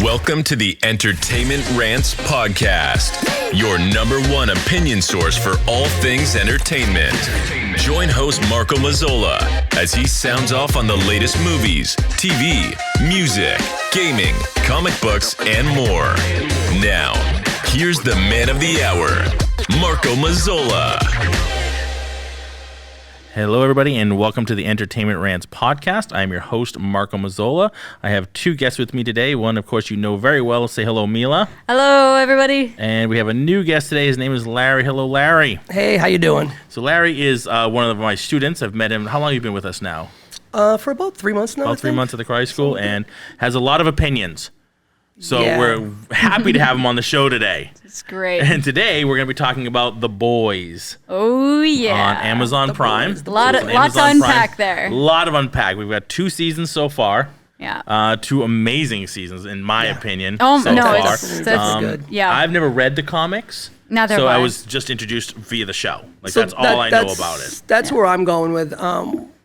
Welcome to the Entertainment Rants Podcast, your number one opinion source for all things entertainment. Join host Marco Mazzola as he sounds off on the latest movies, TV, music, gaming, comic books, and more. Now, here's the man of the hour, Marco Mazzola. Hello, everybody, and welcome to the Entertainment Rants Podcast. I'm your host, Marco Mazzola. I have two guests with me today. One, of course, you know very well. Say hello, Mila. Hello, everybody. And we have a new guest today. His name is Larry. Hello, Larry. Hey, how you doing? So Larry is one of my students. I've met him. How long have you been with us now? For about 3 months now. About 3 months at the Karate School, and has a lot of opinions. So we're happy to have him on the show today. It's great. And today we're going to be talking about The Boys. Oh, yeah. On Amazon Prime. A lot to unpack there. A lot of unpack. We've got 2 seasons so far. Yeah. 2 amazing seasons, in my opinion. Oh, so no, far. it's good. Yeah. I've never read the comics. Neither so have I I. was just introduced via the show. Like, So that's all I know about it. That's where I'm going with.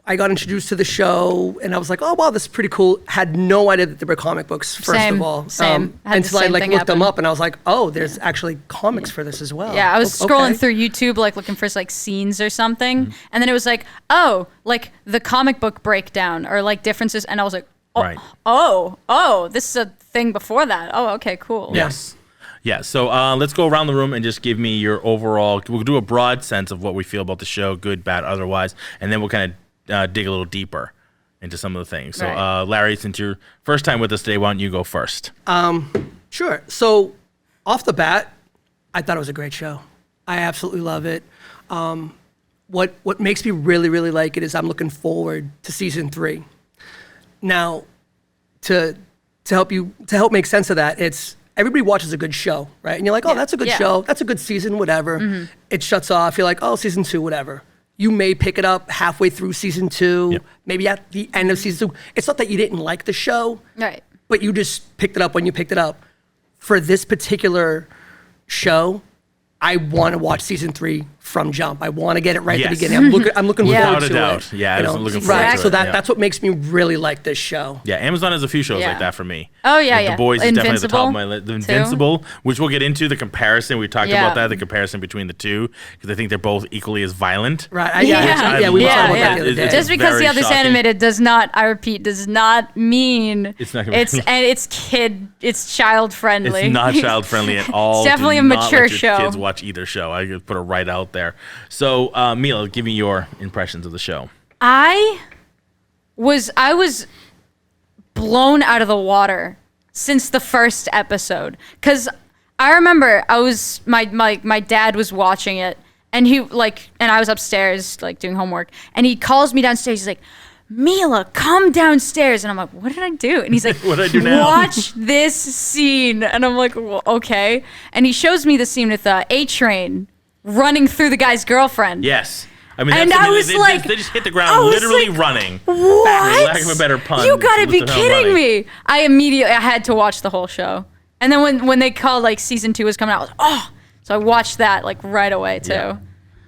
I got introduced to the show, and I was like, oh, wow, this is pretty cool. Had no idea that there were comic books, first of all. Same. Until I looked them up, and I was like, oh, there's actually comics for this as well. Yeah, I was scrolling through YouTube, like looking for like scenes or something, and then it was like, oh, like the comic book breakdown or like differences, and I was like, oh, Right. oh, this is a thing before that. Oh, okay, cool. Yes. Yeah, so let's go around the room and just give me your overall, we'll do a broad sense of what we feel about the show, good, bad, otherwise, and then we'll kind of dig a little deeper into some of the things. So, Right. Larry, since you're first time with us today, why don't you go first? Sure. So, off the bat, I thought it was a great show. I absolutely love it. What makes me really, really like it is I'm looking forward to season 3. Now, to help make sense of that, it's everybody watches a good show, right? And you're like, oh, that's a good show. That's a good season, whatever. It shuts off. You're like, oh, season 2, whatever. You may pick it up halfway through season 2, maybe at the end of season 2. It's not that you didn't like the show, Right. but you just picked it up when you picked it up. For this particular show, I want to watch season 3 from jump. I want to get it right at the beginning. I'm looking forward to it. Without a doubt. Yeah, I was looking forward right. to it. So that's what makes me really like this show. Yeah, Amazon has a few shows like that for me. Oh, yeah, Like, yeah. The Boys is definitely at the top of my Invincible, list. The Invincible, which we'll get into, the comparison. We talked Yeah. about that, the comparison between the two, because I think they're both equally as violent. Right. Yeah. We were talking about that the other day. Just because very the other's shocking. animated does not, I repeat, does not mean It's not gonna be- it's child friendly. It's not child friendly at all. It's definitely Do a not mature let your show. Kids watch either show. I could put it right out there. So, Mila, give me your impressions of the show. I was blown out of the water since the first episode, because I remember my dad was watching it, and and I was upstairs like doing homework, and he calls me downstairs. He's like, Mila, come downstairs. And I'm like, what did I do? And he's like, What did I do now? Watch this scene. And I'm like, well, okay. And he shows me the scene with A-Train running through the guy's girlfriend. Yes. I mean, And that's, I was they, like- they just hit the I ground was literally like, running. What? For lack of a better pun. You gotta be Listen to them kidding running. me. I had to watch the whole show. And then when they called like season 2 was coming out, I was like, oh. So I watched that like right away too. Yeah.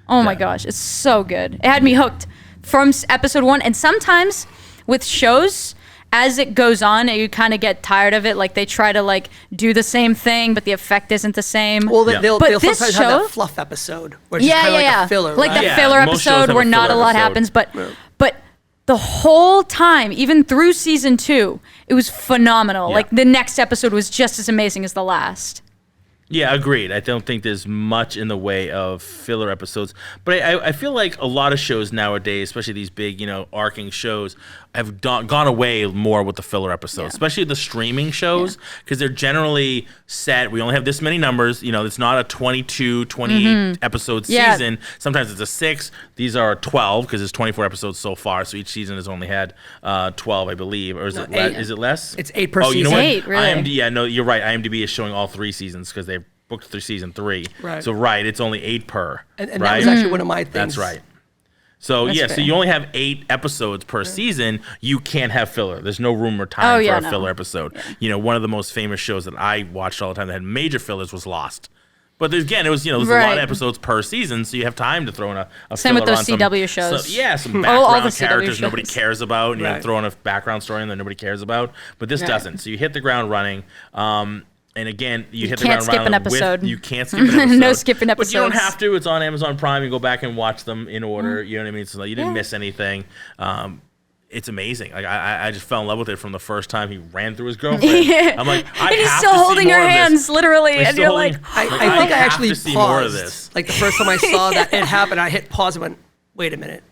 Oh my Yeah. gosh, it's so good. It had me hooked from episode 1. And sometimes with shows, as it goes on, you kind of get tired of it. Like they try to like do the same thing, but the effect isn't the same. Well, Yeah. they'll But this sometimes have show- that fluff episode, where it's just kind of like a filler, like right? the Yeah, filler most shows episode have where a not a filler lot episode. happens, but the whole time, even through season 2, it was phenomenal. Yeah. Like the next episode was just as amazing as the last. Yeah, agreed. I don't think there's much in the way of filler episodes. But I feel like a lot of shows nowadays, especially these big, arcing shows, have gone away more with the filler episodes, especially the streaming shows, because they're generally set. We only have this many numbers. It's not a 22, 28 episode Yeah. season. Sometimes it's a 6. These are 12 because it's 24 episodes so far. So each season has only had 12, I believe. Or is it 8. Is it less? It's 8 per Oh, you know season. what? 8, really? Yeah, no, you're right. IMDb is showing all 3 seasons because they've booked through season 3. Right. So, it's only 8 per. And right? that was actually one of my things. That's right. So, That's so fair. you only have 8 episodes per season. You can't have filler. There's no room or time for a filler episode. One of the most famous shows that I watched all the time that had major fillers was Lost. But again, it was there's a lot of episodes per season, so you have time to throw in a Same with filler those on CW shows. some all background the CW characters shows. nobody cares about, and you Right. throw in a background story that nobody cares about. But this doesn't. So you hit the ground running. And again, you hit the can't ground skip running an episode. you can't skip an episode. No skipping But you don't episodes. have to. It's on Amazon Prime. You go back and watch them in order. You know what I mean? So you didn't miss anything. It's amazing. Like I just fell in love with it from the first time he ran through his girlfriend. Yeah. I'm like, I And he's have still to see holding more her of this. hands, literally, He's and still you're holding- like, I think I have actually to see more of paused. this. Like the first time I saw that it happened, I hit pause and went, "Wait a minute,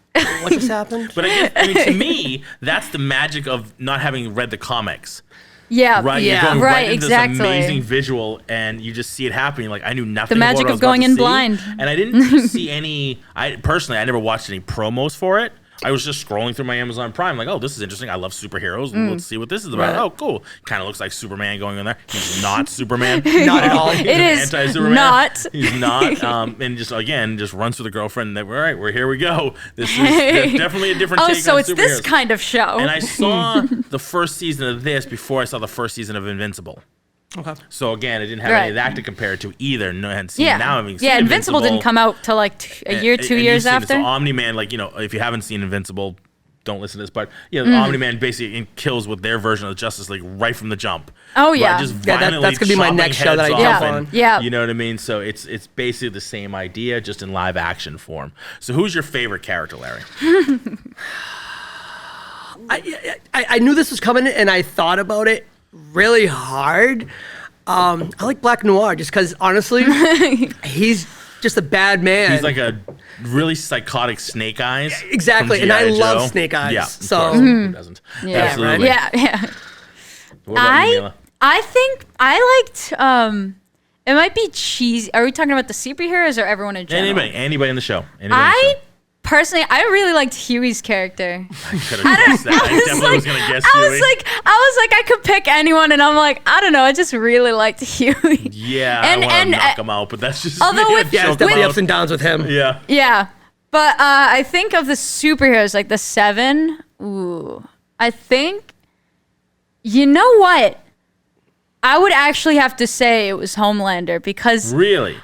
what just happened?" But I mean, to me, that's the magic of not having read the comics. yeah, Right, Yeah. you're going Right, into exactly. this amazing visual, and you just see it happening. Like I knew nothing. The about magic what I of was about going to in see, blind. and I didn't see any. I never watched any promos for it. I was just scrolling through my Amazon Prime, like, oh, this is interesting. I love superheroes. Let's see what this is about. Right. Oh, cool. Kind of looks like Superman going in there. He's not Superman. Not at all. He's It an is anti-Superman. not. He's not. And just runs through the girlfriend. And all right, we're here. We go. This is definitely a different Oh, take so on it's this superheroes. kind of show. And I saw the first season of this before I saw the first season of Invincible. Okay. So again, I didn't have Right. any of that to compare to either. No, I hadn't seen yeah, now. Having seen yeah. Invincible didn't come out till like a year, 2 and years you've seen it. after. So Omni-Man, like if you haven't seen Invincible, don't listen to this. But Mm. Omni-Man basically kills with their version of Justice League right from the jump. Oh, Right, yeah. just Yeah, violently that's gonna be my chopping next show that I heads jump off on. and- Yeah. You know what I mean? So it's basically the same idea, just in live action form. So who's your favorite character, Larry? I knew this was coming, and I thought about it really hard. I like Black Noir just because, honestly, he's just a bad man. He's like a really psychotic Snake Eyes. Exactly, from and I G.I. love Joe. Snake Eyes, Yeah, of so- course. Who doesn't? yeah, Absolutely. yeah. What about you, Mila? I think I liked. It might be cheesy. Are we talking about the superheroes or everyone in general? Anybody in the show. Anybody in the show. Personally, I really liked Huey's character. I could have guessed that. I definitely was going to guess I Huey. was like, I could pick anyone, and I'm like, I don't know. I just really liked Huey. Yeah, And- I want to and, knock him out, but that's just although me. with- yeah, Choke it's definitely him ups out. and downs with him. Yeah. Yeah, but I think of the superheroes, like the 7. Ooh, I think. You know what? I would actually have to say it was Homelander because Really?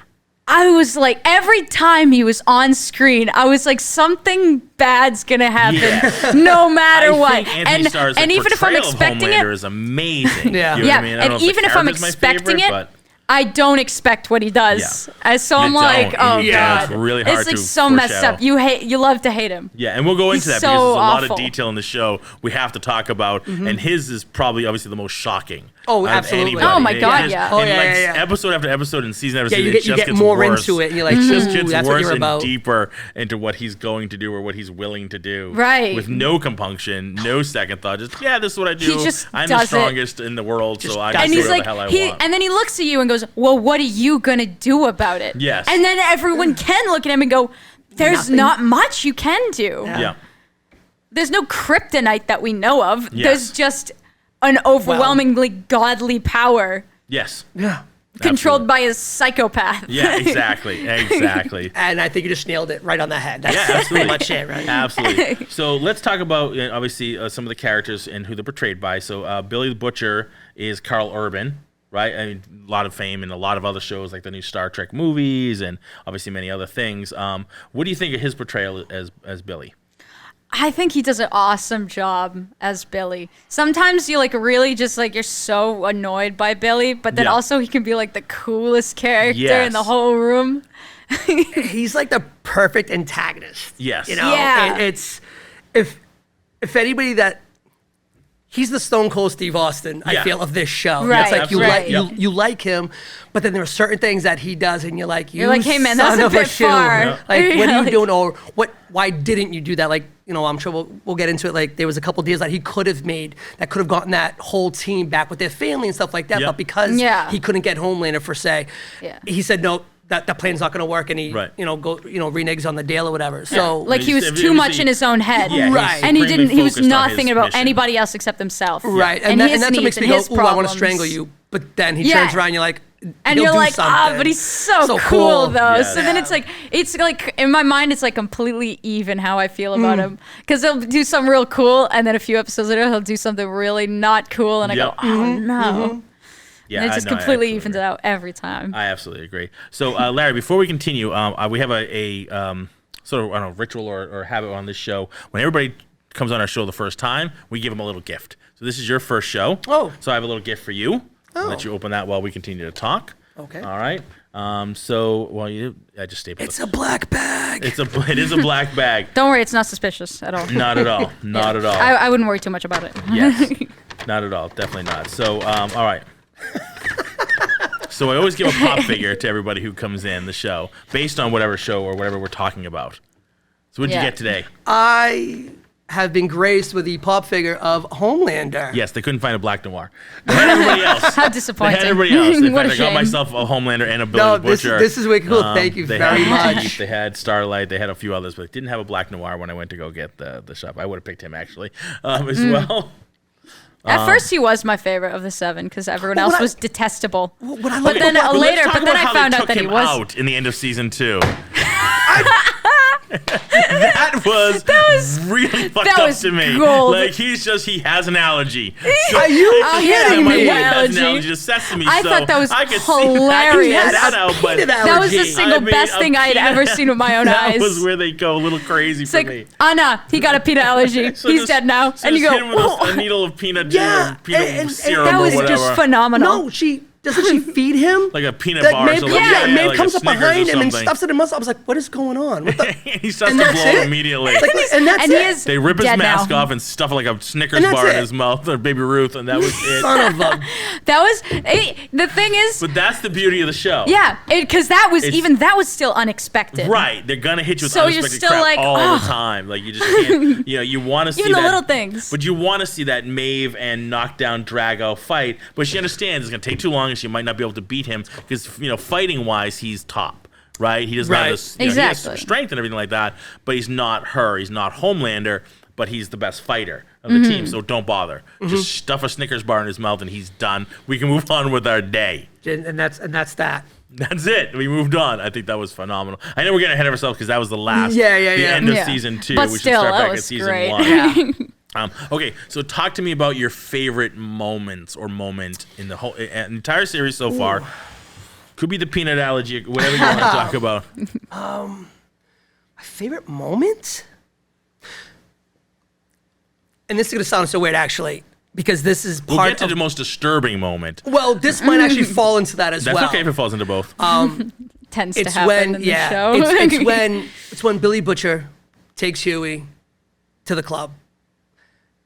I was like, every time he was on screen, I was like, something bad's gonna happen, Yeah. no matter I what. think Anthony Starr's and even if I'm portrayal of expecting Homelander it, is amazing. Yeah. You know yeah, what I mean? I don't and know if the even if I'm character's my expecting favorite, it, but I don't expect what he does. Yeah. So You I'm like, don't. oh Yeah, god, it's really hard It's like to so messed foreshadow. up. You love to hate him. yeah, and we'll go into He's that because so there's a lot of awful. detail in the show we have to talk about, and his is probably obviously the most shocking. Oh, out of absolutely. anybody. Oh, my It God, just- yeah. Oh, and yeah, like yeah, yeah. episode after episode and season after Yeah, season, you it get just gets more worse. into it, and you're like, it just ooh, gets that's what worse you're and about. deeper into what he's going to do or what he's willing to do. Right. With no compunction, no second thought. Just this is what I do. He just I'm does the it. strongest in the world, so I does can And do he's whatever like, the hell I want. and then he looks at you and goes, "Well, what are you gonna do about it?" Yes. And then everyone can look at him and go, "There's Nothing. not much you can do. yeah. There's no kryptonite that we know of. Yes. There's just an overwhelmingly godly power Yes. Yeah. controlled by a psychopath." Yeah, exactly. Exactly. And I think you just nailed it right on the head. That's Yeah, pretty absolutely. much it, right? Absolutely. So let's talk about obviously some of the characters and who they're portrayed by. So Billy the Butcher is Carl Urban, right? I mean, a lot of fame in a lot of other shows like the new Star Trek movies and obviously many other things. What do you think of his portrayal as Billy? I think he does an awesome job as Billy. Sometimes you like really just like you're so annoyed by Billy, but then Yeah. also he can be like the coolest character Yes. in the whole room. He's like the perfect antagonist. Yes. You know, Yeah. it's if anybody that he's the Stone Cold Steve Austin, Yeah. I feel, of this show. Right, It's like you right. like you like him, but then there are certain things that he does, and you're like, You're like, hey, man, that's son a of bit shoe. far. Yeah. Like, what are you Like- doing? Or why didn't you do that? Like, you know, I'm sure we'll get into it. Like, there was a couple deals that he could have made that could have gotten that whole team back with their family and stuff like that. Yeah. But because Yeah. he couldn't get Homelander for say, Yeah. he said no. That plan's not going to work, and he, Right. reneges on the deal or whatever. So, Like he was Obviously- too much in his own head. Yeah, he's Right. And he supremely didn't. He was focused on not his thinking about mission. anybody else except himself. right, And and his that's what needs makes me and go, his "Ooh, I want to problems." strangle you." But then he Yeah. turns around, you're like, And he'll you're do like, something. but he's so cool, cool. though. Yes. So then it's like in my mind, it's like completely even how I feel about him. Because he'll do something real cool, and then a few episodes later, he'll do something really not cool, and I Yep. go, oh no. Yeah, And it just no, I completely absolutely evens agree. it out every time. I absolutely agree. So, Larry, before we continue, we have a sort of, I don't know, ritual or habit on this show. When everybody comes on our show the first time, we give them a little gift. So this is your first show. Oh. So I have a little gift for you. I'll Oh. let you open that while we continue to talk. Okay. All right. I just stapled It's it. a black bag. It is a black bag. Don't worry, it's not suspicious at all. Not at all. Not at all. I wouldn't worry too much about it. Yes. Not at all. Definitely not. So, all right. So I always give a pop figure to everybody who comes in the show based on whatever show or whatever we're talking about. So what did you Yeah. get today? I have been graced with the pop figure of Homelander. Yes, they couldn't find a Black Noir. They had everybody else. How They disappointing. had everybody else. In What fact, a I got shame. myself a Homelander and a Billy No, the this Butcher. is way cool. Thank you They very had much. They had Starlight. They had a few others, but they didn't have a Black Noir when I went to go get the shop. I would have picked him actually as well. At first, he was my favorite of the 7 because everyone else was detestable. What I But love then about- later, Let's talk but then about I how found they out took that he him was. out in the end of season 2. That was really fucked that up was to me. gold. Like he has an allergy. Are you kidding My me? wife has an Allergy? allergy to sesame. I so thought that was I could hilarious. See that out, but Peanut That was the allergy. single best thing I had ever seen with my own that eyes. was where they go a little crazy It's for like, me. Anna, he got a peanut allergy. So He's just- dead now. so And you just go, hit him with "Whoa." a needle of peanut Yeah, or peanut and serum That or was whatever. just phenomenal. No, doesn't she feed him? Like a peanut Like, bar. Maeve, or something. yeah, Maeve like comes a up Snickers behind or him and something. stuffs it in muscle. I was like, what is going on? What the? He starts And to that's blow it? immediately. And that's And he it. is They rip his dead mask now. off and stuff like a Snickers And that's bar in it. his mouth, or Baby Ruth, and that was it. Son of a. That was the thing is, But that's the beauty of the show. yeah, because that was It's- that was still unexpected. Right, they're gonna hit you with So you're unexpected still crap like, all "Ugh." the time. Like you just can't, you want to see Even the that, little things. But you want to see that Maeve and Knockdown Drago fight. But she understands it's gonna take too long, and she might not be able to beat him because fighting wise, he's top. Right, he doesn't have Right. this. He has Exactly. strength and everything like that, but he's not her. He's not Homelander, but he's the best fighter of Mm-hmm. the team. So don't bother. Just stuff a Snickers bar in his mouth, and he's done. We can move on with our day. And that's that. That's it. We moved on. I think that was phenomenal. I know we're getting ahead of ourselves because that was the last. Yeah. The end of Yeah. season 2. But We still, should start that back at was season great. 1. Yeah. Okay, so talk to me about your favorite moments or moment in the whole entire series so far. Could be the peanut allergy, whatever you want to talk about. My favorite moment? And this is gonna sound so weird, actually, because this is We'll part get to of. the most disturbing moment. Well, this might actually fall into that as That's well. okay if it falls into both. Tends to It's happen when in the show. it's when Billy Butcher takes Huey to the club,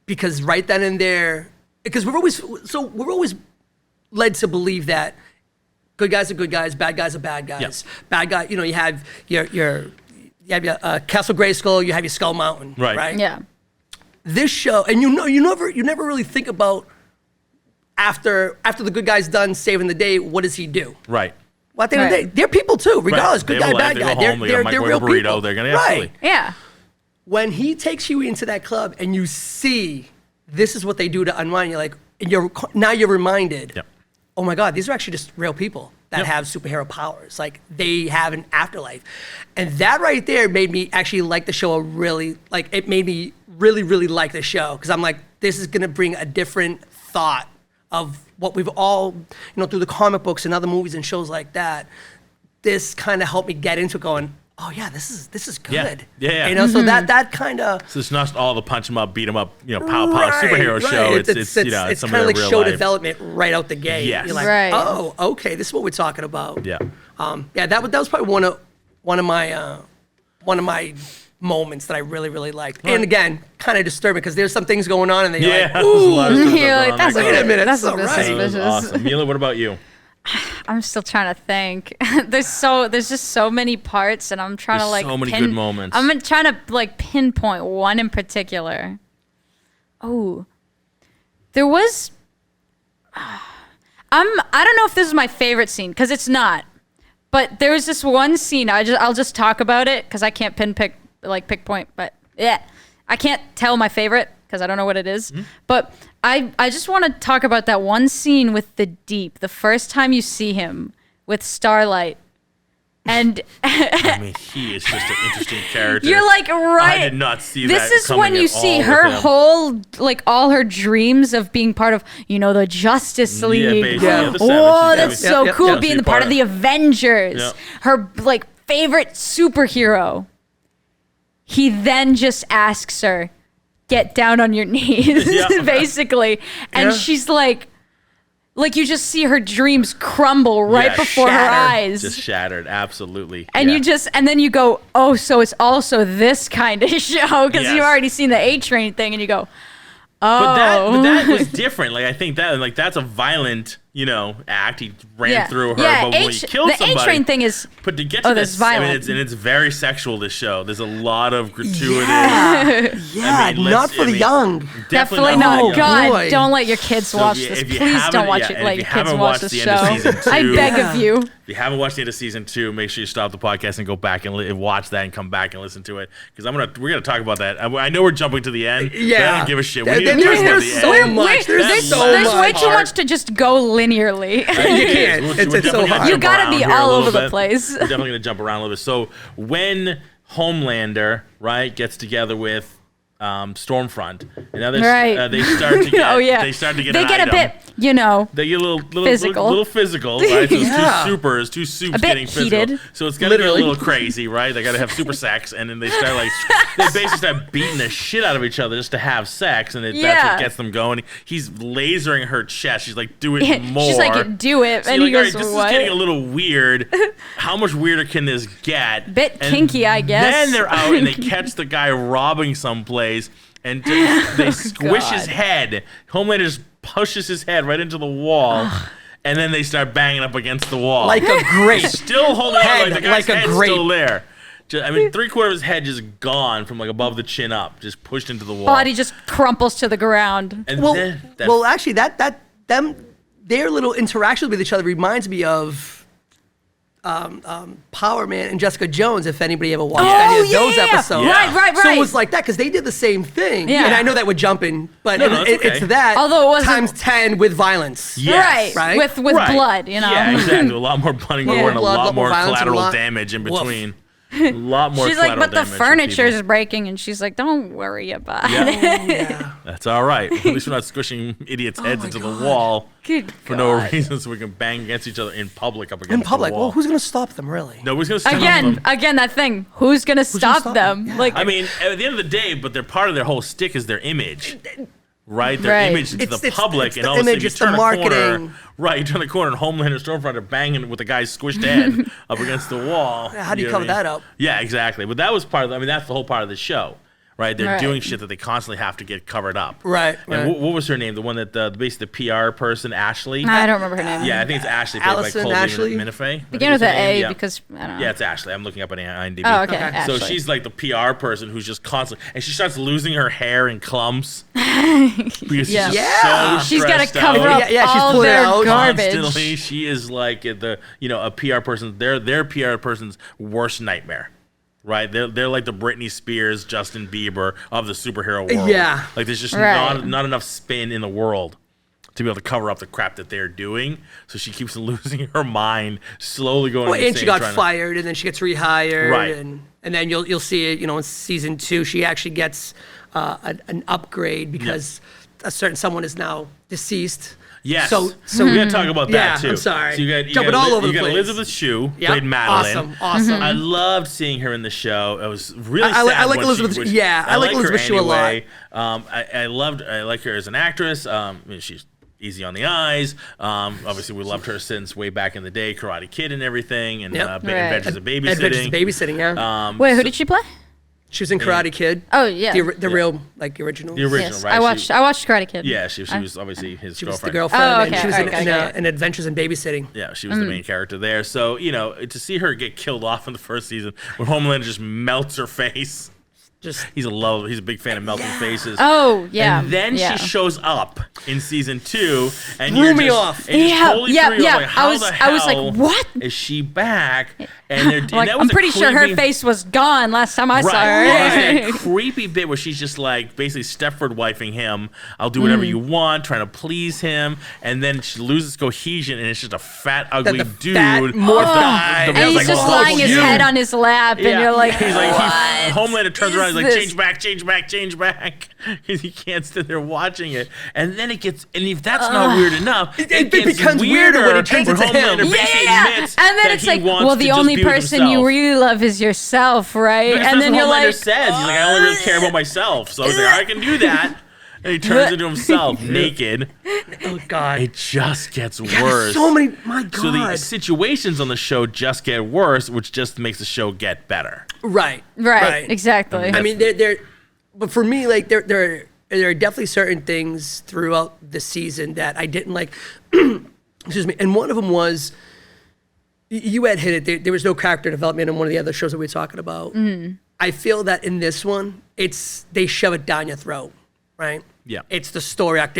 because right then and there, because we're always led to believe that good guys are good guys, bad guys are bad guys. Yeah. Bad guy, you have your Castle Grayskull, you have your Skull Mountain, Right. Yeah. This show, and you never really think about after the good guy's done saving the day, what does he do? Right. Well, at the end of the Right. day, they're people too, regardless. They Good have guy, a life, bad they guy. go They're home, they got a real microwave burrito, people. they're gonna- right. absolutely. Yeah. When he takes you into that club and you see this is what they do to unwind, you're like, and now you're reminded. Yep. Oh my God, these are actually just real people that Yep. have superhero powers. Like they have an afterlife, and that right there made me actually like the show. It made me really, really like the show because I'm like, this is gonna bring a different thought of what we've all, through the comic books and other movies and shows like that. This kind of helped me get into going, oh yeah, this is good. Yeah. So that kind of. So it's not all the punch 'em up, beat 'em up, pow superhero show. It's It's some kind of of the like real show life. development right out the gate. Yes. You're like, Right. oh, okay, this is what we're talking about. Yeah. That was probably one of my moments that I really, really liked. And again, kind of disturbing because there's some things going on and then you're Yeah. like, there's a lot of stuff You're going like, on that's there. a wait a minute, That's it's a bit all right. That was suspicious. awesome. Mila, what about you? I'm still trying to think. There's just so many parts, and I'm trying There's to like so many good moments. I'm trying to like pinpoint one in particular. Oh, there was. I don't know if this is my favorite scene because it's not, but there was this one scene. I'll just talk about it because I can't pinpoint. But yeah, I can't tell my favorite because I don't know what it is. But I just want to talk about that one scene with the Deep. The first time you see him with Starlight, And I mean, he is just an interesting character. you're like, right. I did not see this that is coming when you at see all her with him. whole, like, all her dreams of being part of, the Justice League. basically, the Seven. Oh, She's that's gotta so be- cool. yeah, Being she's the part of the Avengers. Yeah. Her, like, favorite superhero. He then just asks her, get down on your knees, Yeah. basically. And Yeah. she's like you just see her dreams crumble right Yeah, before her shattered. eyes. Just shattered, absolutely. And yeah. and then you go, oh, so it's also this kind of show because Yes. you've already seen the A-Train thing, and you go, But oh, that was different. Like I think that's a violent, act. He ran through her, but when he killed the somebody, A-Train thing is, But to get to this this, is violent. it's very sexual. This show, there's a lot of gratuitous. Yeah, not for the young. definitely for not. the young. God, boy. don't let your kids watch if you- this. if you Please haven't- don't watch yeah, it. and Let if you your kids haven't watch watched this the end of show. season I two- beg of you. If you haven't watched the end of season 2, make sure you stop the podcast and go back and watch that and come back and listen to it because we're gonna talk about that. I know we're jumping to the end. But I don't give a shit. We need to talk about There's the so end. much. There's so way much. too much to just go linearly. You can't. We're It's definitely so gonna hard. jump You gotta around be here a all little over the bit. place. We're definitely gonna jump around a little bit. So when Homelander, right, gets together with Stormfront, and now Right. they start to get. Oh yeah. They start to get. They an get item. a bit, They get a little Physical. little physical, right? So Yeah. it's two soups A bit getting physical. heated. So it's gotta Literally. get a little crazy, right? They gotta have super sex, and then they start they basically start beating the shit out of each other just to have sex, and that's Yeah. what gets them going. He's lasering her chest. She's like, "Do it more." She's like, do it, So and you're he like, goes, all right, this what? is getting a little weird. How much weirder can this get? Bit And kinky, I guess. Then they're out and they catch the guy robbing someplace, and they squish his God. head. Homelander just pushes his head right into the wall, and then they start banging up against the wall. Like a grape. Still holding on, Head, like the guy's like a head's grape. still there. I mean, 3/4 of his head just gone from like above the chin up, just pushed into the wall. Body just crumples to the ground. And Well, then actually, their little interactions with each other reminds me of Power Man and Jessica Jones. If anybody ever watched any of those episodes, Yeah. Right. So it was like that because they did the same thing. Yeah. And I know that we're jumping, but No, it's okay. it's that. Although it wasn't- times 10 with violence. Yes. Right? With Right. blood, Yeah, exactly. A lot more blood and Yeah. gore and a Blood, lot lot more more violence and a collateral lot- damage in Woof. between. A lot more She's like, collateral but the damage for furniture is people. breaking, and she's like, don't worry about it. Yeah. That's all right. At least we're not squishing idiots' heads into the wall Good for no God. reason, so we can bang against each other in public up against In public. the wall. Well, who's going to stop them, really? Nobody's gonna stop Again, them. that thing. Who's gonna stop stop them? them? Yeah. Like, I mean, at the end of the day, but they're part of their whole stick is their image. Right, their Right. image to It's- the it's- public, it's and the all of a sudden image, you it's the turn a corner. marketing. Right, you turn the corner, and Homelander and Stormfront are banging with the guy's squished head up against the wall. How do you know cover what I mean? that up? Yeah, exactly. But that was part of. I mean, that's the whole part of the show, right? They're Right. doing shit that they constantly have to get covered up. Right, And right. what was her name? The one that basically the PR person, Ashley. I don't remember her name. Yeah, I think it's Ashley. Played Allison by Colby Ashley? Minifay. Begin with an A because I don't know. Yeah, it's Ashley. I'm looking up on IMDb. Oh, okay. Okay. So Ashley. she's like the PR person who's just constantly, and she starts losing her hair in clumps because Yeah. she's Yeah. so She's got to stressed cover out. up Yeah, she's all pulling it their out garbage. Constantly, she is like a PR person. Their PR person's worst nightmare. Right, they're like the Britney Spears, Justin Bieber of the superhero world. Yeah. like there's just Right. not enough spin in the world to be able to cover up the crap that they're doing. So she keeps losing her mind, slowly going. Well, and insane, she got trying to- fired, and then she gets rehired, Right. and then you'll see it. In season 2, she actually gets an upgrade because a certain someone is now deceased. Yes. So we gotta talk about Yeah, that too. I'm sorry. So you got Jumping all over you the got place. Elizabeth Shue Yep. played Madeline. Awesome. I loved seeing her in the show. It was really I sad. like when Elizabeth- She, yeah, I like her Elizabeth Shue a lot. anyway. I like her as an actress. I mean, she's easy on the eyes. Obviously, we loved her since way back in the day, Karate Kid and everything, and Yep. Adventures of Babysitting. Adventures of Babysitting, yeah. Wait, who did she play? She was in Karate Kid. Oh yeah. The real, like, original. The original, Yes, right? I watched Karate Kid. Yeah, she was obviously his She was the girlfriend. girlfriend, Oh, and okay, she was okay. in Adventures in Babysitting. Yeah, she was the main character there. So, to see her get killed off in the first season when Homelander just melts her face. He's a big fan of melting faces. Oh, yeah. And then yeah. she shows up in season 2 and Threw you're me just, off. It just totally threw you off. Like, how the hell I was like, what? is she back? And Like, I'm pretty sure her face was gone last time I saw her. There's that creepy bit where she's just like basically Stepford wifing him. I'll do whatever you want, trying to please him, and then she loses cohesion, and it's just a fat, ugly dude. And he's just lying his head on his lap, and you're like, he's like, Homelander turns around, he's like, this? change back, because he can't sit there watching it. And then it gets, and if that's not weird enough, it gets becomes weirder when he turns where into him. Homelander basically admits and then that it's he like, wants well, to the just only be with person himself. you really love is yourself, right? Because And then that's you're what Homelander like, says. He's like, I only really care about myself. So I was like, I can do that. And he turns into himself naked. Oh God! It just gets worse. So many. My God. So the situations on the show just get worse, which just makes the show get better. Right. right, exactly. I mean, they're but for me, like there are definitely certain things throughout the season that I didn't like. Excuse me. And one of them was you had hit it. There was no character development in one of the other shows that we were talking about. I feel that in this one, they shove it down your throat, right? Yeah. It's the story act.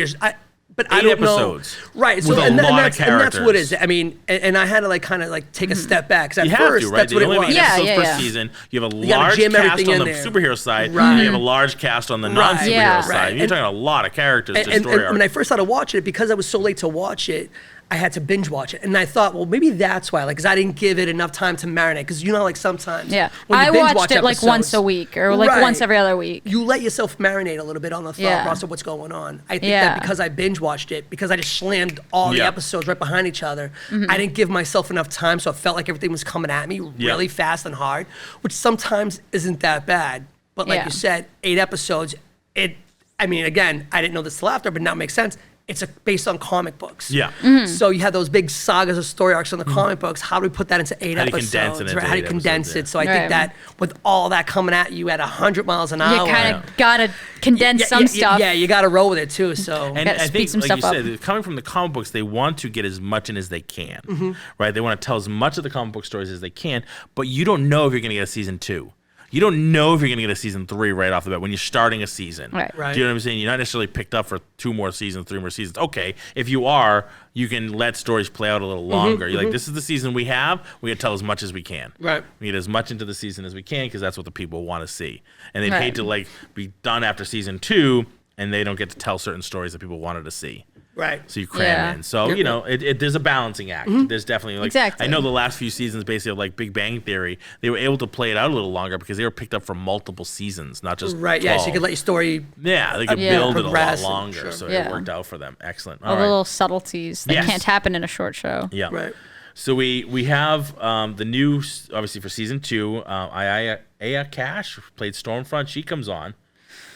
But I 8 don't episodes know. Right. So with a and, lot of that's, and that's what it is. characters. I mean, and I had to like kind of like take a step back because You at have first to, right? that's what They it only was. make Yeah, episodes yeah, per yeah. season. You have a gotta large jam cast everything on in the there. superhero side. Right. And you have a large cast on the non-superhero Yeah. side. Right. You're talking a lot of characters to And story arc. when I first started watching it, because I was so late to watch it, I had to binge watch it. And I thought, well, maybe that's why, like, because I didn't give it enough time to marinate. Because you know, like sometimes, Yeah, when you I binge watched watch it like episodes- once a week or like Right. once every other week. You let yourself marinate a little bit on the thought Yeah. process of what's going on. I think Yeah. that because I binge watched it, because I just slammed all the Yeah. episodes right behind each other, Mm-hmm. I didn't give myself enough time, so it felt like everything was coming at me really fast and hard, which sometimes isn't that bad. But like Yeah. you said, 8 episodes. I mean, again, I didn't know this till after, but now it makes sense. It's based on comic books. Yeah. Mm-hmm. So you have those big sagas of story arcs on the comic books. How do we put that into 8 How do you episodes? condense it into right? How do 8 you condense episodes, it? So I Right. think that with all that coming at you at 100 miles an hour, You kind of gotta condense some stuff. Yeah, you got to roll with it too. So And Gotta I speed think, some like you stuff up. said, coming from the comic books, they want to get as much in as they can, right? They want to tell as much of the comic book stories as they can, but you don't know if you're going to get a season 2. You don't know if you're going to get a season 3 right off the bat when you're starting a season. Right. Right. Do you know what I'm saying? You're not necessarily picked up for 2 more seasons, 3 more seasons. Okay, if you are, you can let stories play out a little longer. You're like, this is the season we have. We're going to tell as much as we can. Right. We get as much into the season as we can because that's what the people want to see. And they'd Right. hate to like be done after season 2 and they don't get to tell certain stories that people wanted to see. right. So you cram Yeah. in. So, you know, there's a balancing act. There's definitely like, Exactly. I know the last few seasons basically of like Big Bang Theory, they were able to play it out a little longer because they were picked up for multiple seasons, not just Right. Yeah. So you 12. could let your story. Yeah, they could Yeah. build it a lot progress and- longer. sure. So Yeah. it worked out for them. Excellent. All All the right. little subtleties that Yes. can't happen in a short show. Yeah. Right. So we have the new, obviously for season 2, Aya Cash played Stormfront. She comes on,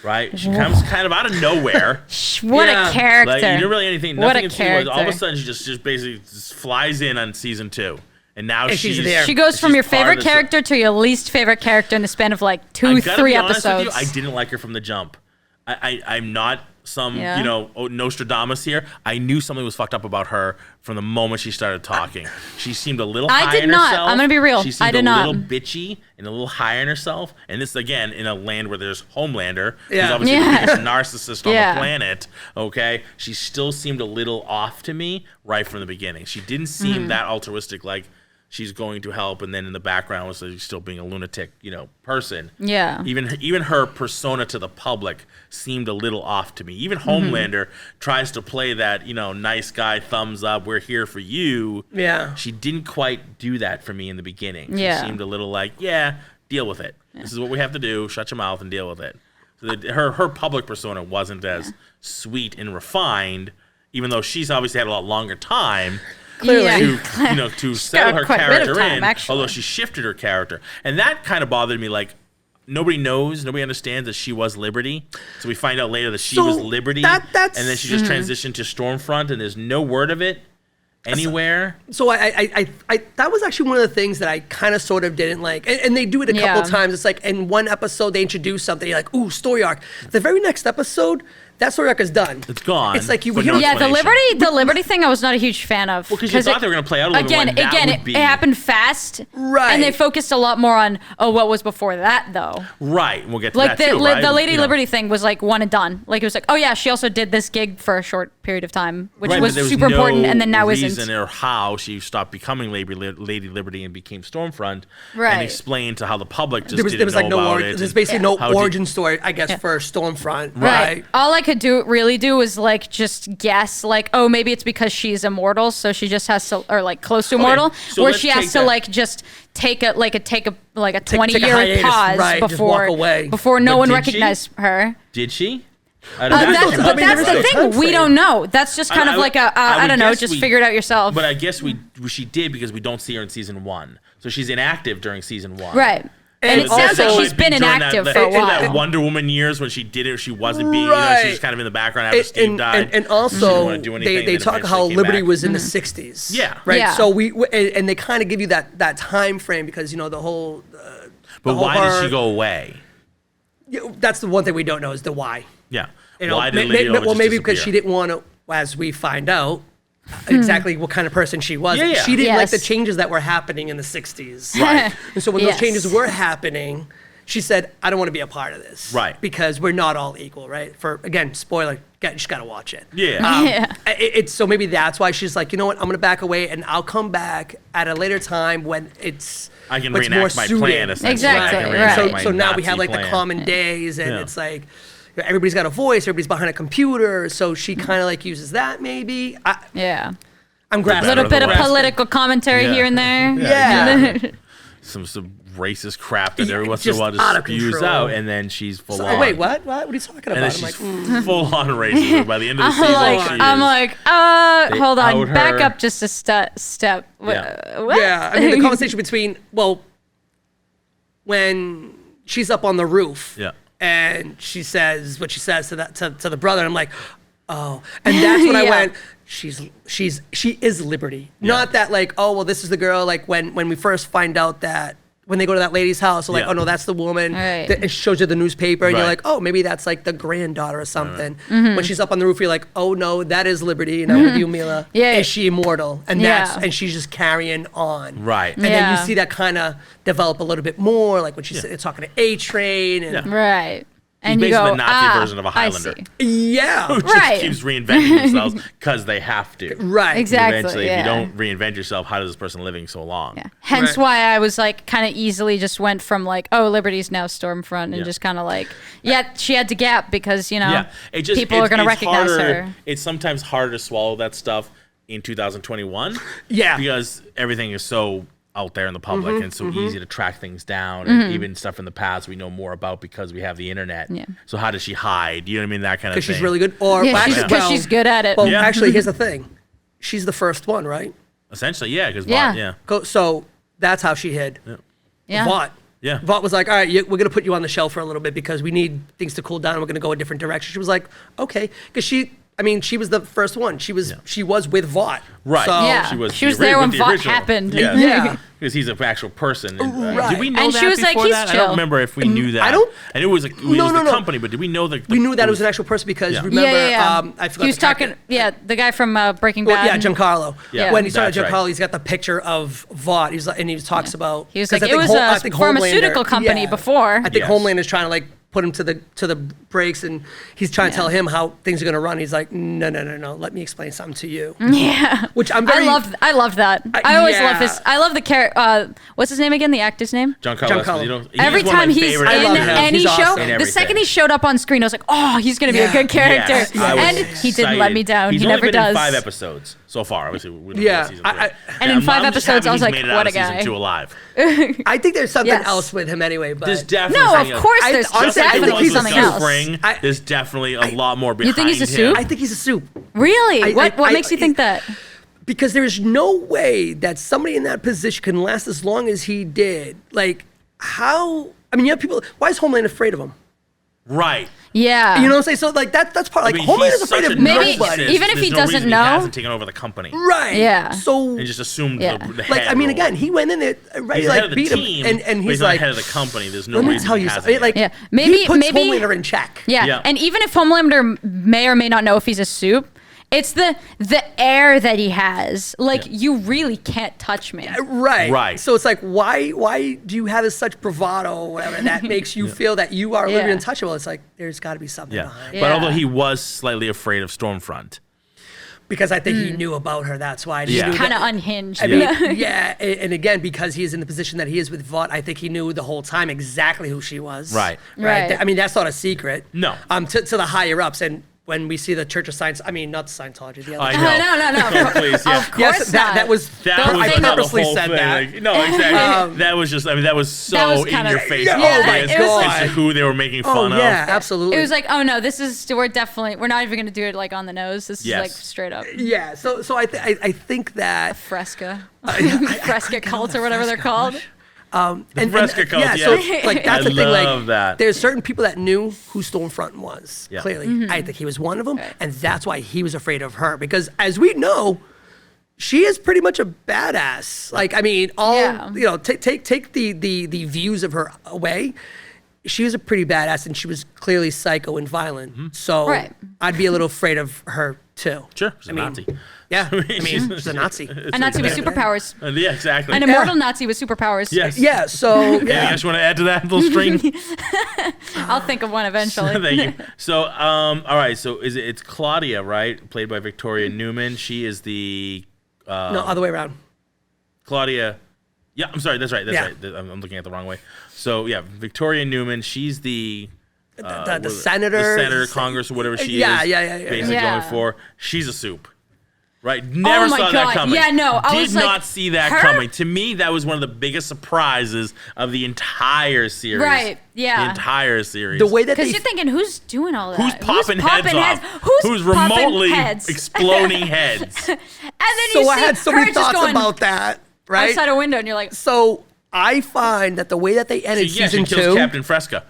right? She comes kind of out of nowhere. What Yeah. a character! Like you don't really anything. What Nothing a in season 1. All of a character. sudden, she just basically just flies in on season 2, and now And she's there. She goes from she's your part favorite of the show. character to your least favorite character in the span of like 2, I gotta 3 be honest with episodes. you, I didn't like her from the jump. I'm not some Yeah. Nostradamus here. I knew something was fucked up about her from the moment she started talking. She seemed a little I high did in not. herself. I'm gonna be real. She seemed I did a not. little bitchy and a little high on herself. And this again in a land where there's Homelander, who's Yeah. obviously Yeah. the biggest narcissist on Yeah. the planet. Okay, she still seemed a little off to me right from the beginning. She didn't seem that altruistic, like she's going to help, and then in the background was like, still being a lunatic, person. Yeah. Even her persona to the public seemed a little off to me. Even Homelander tries to play that, nice guy, thumbs up, we're here for you. Yeah. She didn't quite do that for me in the beginning. Yeah. She seemed a little like, yeah, deal with it. This is what we have to do. Shut your mouth and deal with it. So her public persona wasn't as sweet and refined, even though she's obviously had a lot longer time Clearly. to settle got her quite a bit of character time, in, actually. although she shifted her character. And that kind of bothered me, like, nobody understands that she was Liberty. So we find out later that she So was Liberty, that's- and then she just transitioned to Stormfront, and there's no word of it anywhere. So I that was actually one of the things that I kind of sort of didn't like, and they do it a couple Yeah. times. It's like in one episode they introduce something, you're like, ooh, story arc. The very next episode, that story arc is done. It's gone. It's like you but hear- no Yeah, the explanation. Liberty thing I was not a huge fan of. Well, because you thought it- they were going to play out a little bit more, and that would be... it happened fast. Right. And they focused a lot more on, what was before that, though. Right, we'll get to Like that too, right? the Lady You know. Liberty thing was like one and done. Like it was like, oh yeah, she also did this gig for a short period of time, which Right, was but there super no important, and then now reason isn't. or how she stopped becoming Lady Liberty and became Stormfront, Right. and explained to how the public just There was didn't like know no about origin. it. There's and basically no how did- origin story, I guess, for Stormfront. Right. All I could really do was like just guess, like, oh, maybe it's because she's immortal, so she just has to, or like close to immortal, so where let's she has take to that- like just take a 20-year hiatus, pause right, just before walk away. before no But one did recognized her. Did she? I But imagine she that's did, the right? thing. We don't know. That's just kind of like I would don't know. guess Just we- figure it out yourself. But I guess she did because we don't see her in season 1, so she's inactive during season 1. Right. And it So sounds like also she's it'd been be during inactive that, for a in that while. Wonder Woman years when she did it, she wasn't being, she Right. was kind of in the background after Steve and, died. and She also, didn't wanna do anything, they and talk then how eventually came Liberty back. was in the 60s. Yeah. Right. Yeah. So and they kind of give you that time frame because, the whole. But whole why did she horror- go away? That's the one thing we don't know is the why. Yeah. Why Why did Lydia just maybe because she disappear? didn't want to, as we find out, exactly what kind of person she was. Yeah, yeah. She didn't like the Yes. changes that were happening in the 60s. Right. And so when Yes. those changes were happening, she said, I don't want to be a part of this. Right. Because we're not all equal, right? Again, spoiler, you just got to watch it. Yeah. Yeah. It's so maybe that's why she's like, you know what, I'm going to back away and I'll come back at a later time when it's I can when it's reenact more my suited. plan, essentially. Exactly, I can right. reenact So, my so now we Nazi have like the plan. common days and Yeah. it's like everybody's got a voice, everybody's behind a computer. So she kind of like uses that maybe. Yeah. I'm A grasping. little bit of Grasping. political commentary Yeah. here and there. Yeah. Some racist crap that every Yeah, once in a just while out just of spews control. out, and then she's full So, on. wait, what? What are you talking And then about? I'm she's like, full on racist by the end of the I'm season. like, They hold on, out back her. up just a step. Yeah. What? yeah. I mean, the conversation between, when she's up on the roof. Yeah. And she says what she says to the brother. And I'm like, oh. And that's when I Yeah. went, she is Liberty. Not that like, oh, well, this is the girl. Like when we first find out that when they go to that lady's house, they're like, Yeah. oh no, that's the woman. Right. It shows you the newspaper, and you're Right. like, oh, maybe that's like the granddaughter or something. Mm-hmm. When she's up on the roof, you're like, oh no, that is Liberty. And I'm with you, Mila. Yeah. Is she immortal? And Yeah. and she's just carrying on. Right. And then Yeah. you see that kind of develop a little bit more, like when she's talking to A-Train and Right. And you basically go, the Nazi version of a I Highlander. see. yeah. Who just Right. keeps reinventing themselves because they have to. Right. Exactly. Eventually, yeah. if you don't reinvent yourself, how does this person living so long? Yeah. Hence Right. why I was like kind of easily just went from like, oh, Liberty's now Stormfront, and Yeah. just kind of like, yeah, she had to gap because Yeah, people are gonna it's recognize harder, her. It's sometimes harder to swallow that stuff in 2021. Yeah. because everything is so out there in the public and so easy to track things down, Mm-hmm. and even stuff in the past we know more about because we have the internet. Yeah. So how does she hide? You know what I mean? That kind of thing. Because she's really good. Or Yeah, actually, because she's good at it. Well, Yeah. actually, here's the thing. She's the first one, right? Essentially, yeah. Because Yeah. So that's how she hid. yeah. Vought. Yeah. Vought was like, all right, we're going to put you on the shelf for a little bit because we need things to cool down. We're going to go a different direction. She was like, okay. Because she was the first one. She was with Vought. Right. So, Yeah. She was She was the ori- there when with the Vought original. happened. Yeah. Yeah. Because he's an actual person. And, Right. Did we know And that she was like, before "He's that? I chill." don't remember if we knew that. I don't- I knew it was, it No, was no, the no. company, but did we know that? We knew that it was an actual person because Yeah. remember, yeah. I forgot He was the character. talking, the guy from Breaking Well, Bad. yeah, Giancarlo. Yeah. When he started That's Giancarlo, right. he's got the picture of Vought. He's like, and he talks about. He was 'cause like, I it think was I a think pharmaceutical Homelander- company yeah. before. I think Yes. Homelander's trying to like put him to the breaks, and he's trying to tell him how things are going to run. He's like, no. Let me explain something to you. Yeah. Which I'm very. I love that. I always love yeah. his. I love the character. What's his name again? The actor's name? Giancarlo Giancarlo. Esposito. Every one of time my he's favorite in love actors. him. any He's show, awesome. In the everything. second he showed up on screen, I was like, oh, he's gonna be a Yeah. good character. Yes, I was And he didn't let excited. me down. He's he only never been does. in 5 episodes so far. Obviously, we don't Yeah, know season 3. And in 5 I'm just episodes, happy I was he's like, made it out what of a season guy. 2 alive. I think there's something Yes. else with him anyway. But There's definitely No, of course there's just like definitely there was with something else. Spring, I- there's definitely a lot more behind You think he's a him. soup? I think he's a soup. Really? I- what I- makes you think that? Because there's no way that somebody in that position can last as long as he did. Like, how? I mean, you have people. Why is Homeland afraid of him? Right. Yeah. You know what I'm saying? So like that's part. Like Homelander's afraid of Maybe- nobody. even if he no doesn't reason know. he hasn't taken over the company. Right. Yeah. So And just assumed Yeah. the head like I mean, role. again, he went in there right, He's like head of the beat team, him, and but he's not like, head of the company. There's no let me reason tell he you hasn't something. yet. Like Yeah. Maybe- he puts maybe- Homelander in check. Yeah. Yeah. And even if Homelander may or may not know if he's a soup, it's the air that he has. Like, you really can't touch me. Right. Right. So it's like, why do you have such bravado or whatever that makes you feel that you are literally Yeah. untouchable? It's like, there's got to be something Yeah. behind. Yeah. But although he was slightly afraid of Stormfront. Because I think he knew about her. That's why. He Yeah. knew Kind of that- unhinged. I mean, yeah, and again, because he is in the position that he is with Vought, I think he knew the whole time exactly who she was. Right. Right. I mean, that's not a secret. No. To the higher ups, and when we see the Church of Science, I mean, not Scientology, the other. I No, know. no. Please, yeah. Of course Yes, not. that was. That Don't was think I that the purposely whole said thing. that. Like, no, exactly. that was just. I mean, that was so That was in kinda- your face. Yeah, oh my obvious God. as to who they were making Oh fun yeah, of. absolutely. It was like, oh no, we're not even gonna do it like on the nose. This is Yes. like straight up yeah. So I think that. Fresca, Fresca cult or whatever they're called. So Fresca cult, yes. like that's I the thing. love Like that. there's certain people that knew who Stormfront was. Yeah. Clearly, I think he was one of them, and that's why he was afraid of her because, as we know, she is pretty much a badass. Like I mean, take the views of her away. She was a pretty badass, and she was clearly psycho and violent. So Right. I'd be a little afraid of her too. Sure, she's a I mean, Nazi. Yeah, I mean, she's a Nazi. A Nazi with superpowers. Yeah, exactly. An immortal Nazi with superpowers. Yes. Yeah, so Anything yeah. else you want to add to that little string? I'll think of one eventually. Thank you. So, all right. So, it's Claudia, right? Played by Victoria Newman. She is the No, other way around. Claudia. Yeah, I'm sorry. That's right. Yeah. I'm looking at the wrong way. So, yeah, Victoria Newman. She's the The senator. the senator, Congress, or whatever she Yeah, is. yeah. Basically Yeah. going for. She's a soup. Right? Never Oh my saw God. that coming. Yeah, no, I Did was like, not see that her? coming. To me, that was one of the biggest surprises of the entire series. Right, yeah. The entire series. The way that Because they you're thinking, who's doing all that? Who's popping heads off? Who's remotely popping heads? exploding heads? And then you so I see had so her many just thoughts going about that, right? outside a window, and you're like, So I find that the way that they ended Yeah, season she kills 2, Captain Fresca.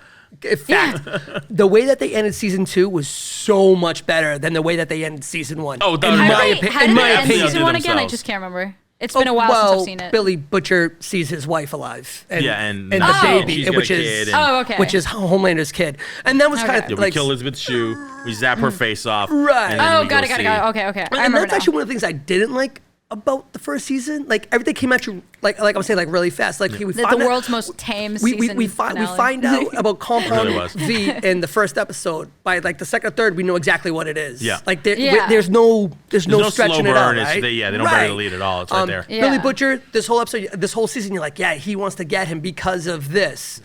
in fact, the way that they ended season 2 was so much better than the way that they ended season 1. Oh, in no, no, my no. how opinion. did In they my end opinion. season one again? I themselves. just can't remember. It's been a while since I've seen it. Billy Butcher sees his wife alive, and Yeah, and the Oh. baby, she's got which a is kid, and- Oh, okay. which is Homelander's kid, and that was kind Okay. of We like kill Elizabeth's shoe. We zap her face off. Right. and then Oh, we got go it. see- Okay. I And remember that's now. actually one of the things I didn't like about the first season. Like everything came at you like I'm saying like really fast. Like we The find out- world's most tame we season find finale. out about Compound really was. V in the first episode. By like the second or third, we know exactly what it is. Yeah. Like Yeah. there's no There's no slow stretching it out. burn. Right? They don't bury the lead at all. It's right there. Yeah. Billy Butcher, this whole episode, this whole season, you're like, yeah, he wants to get him because of this.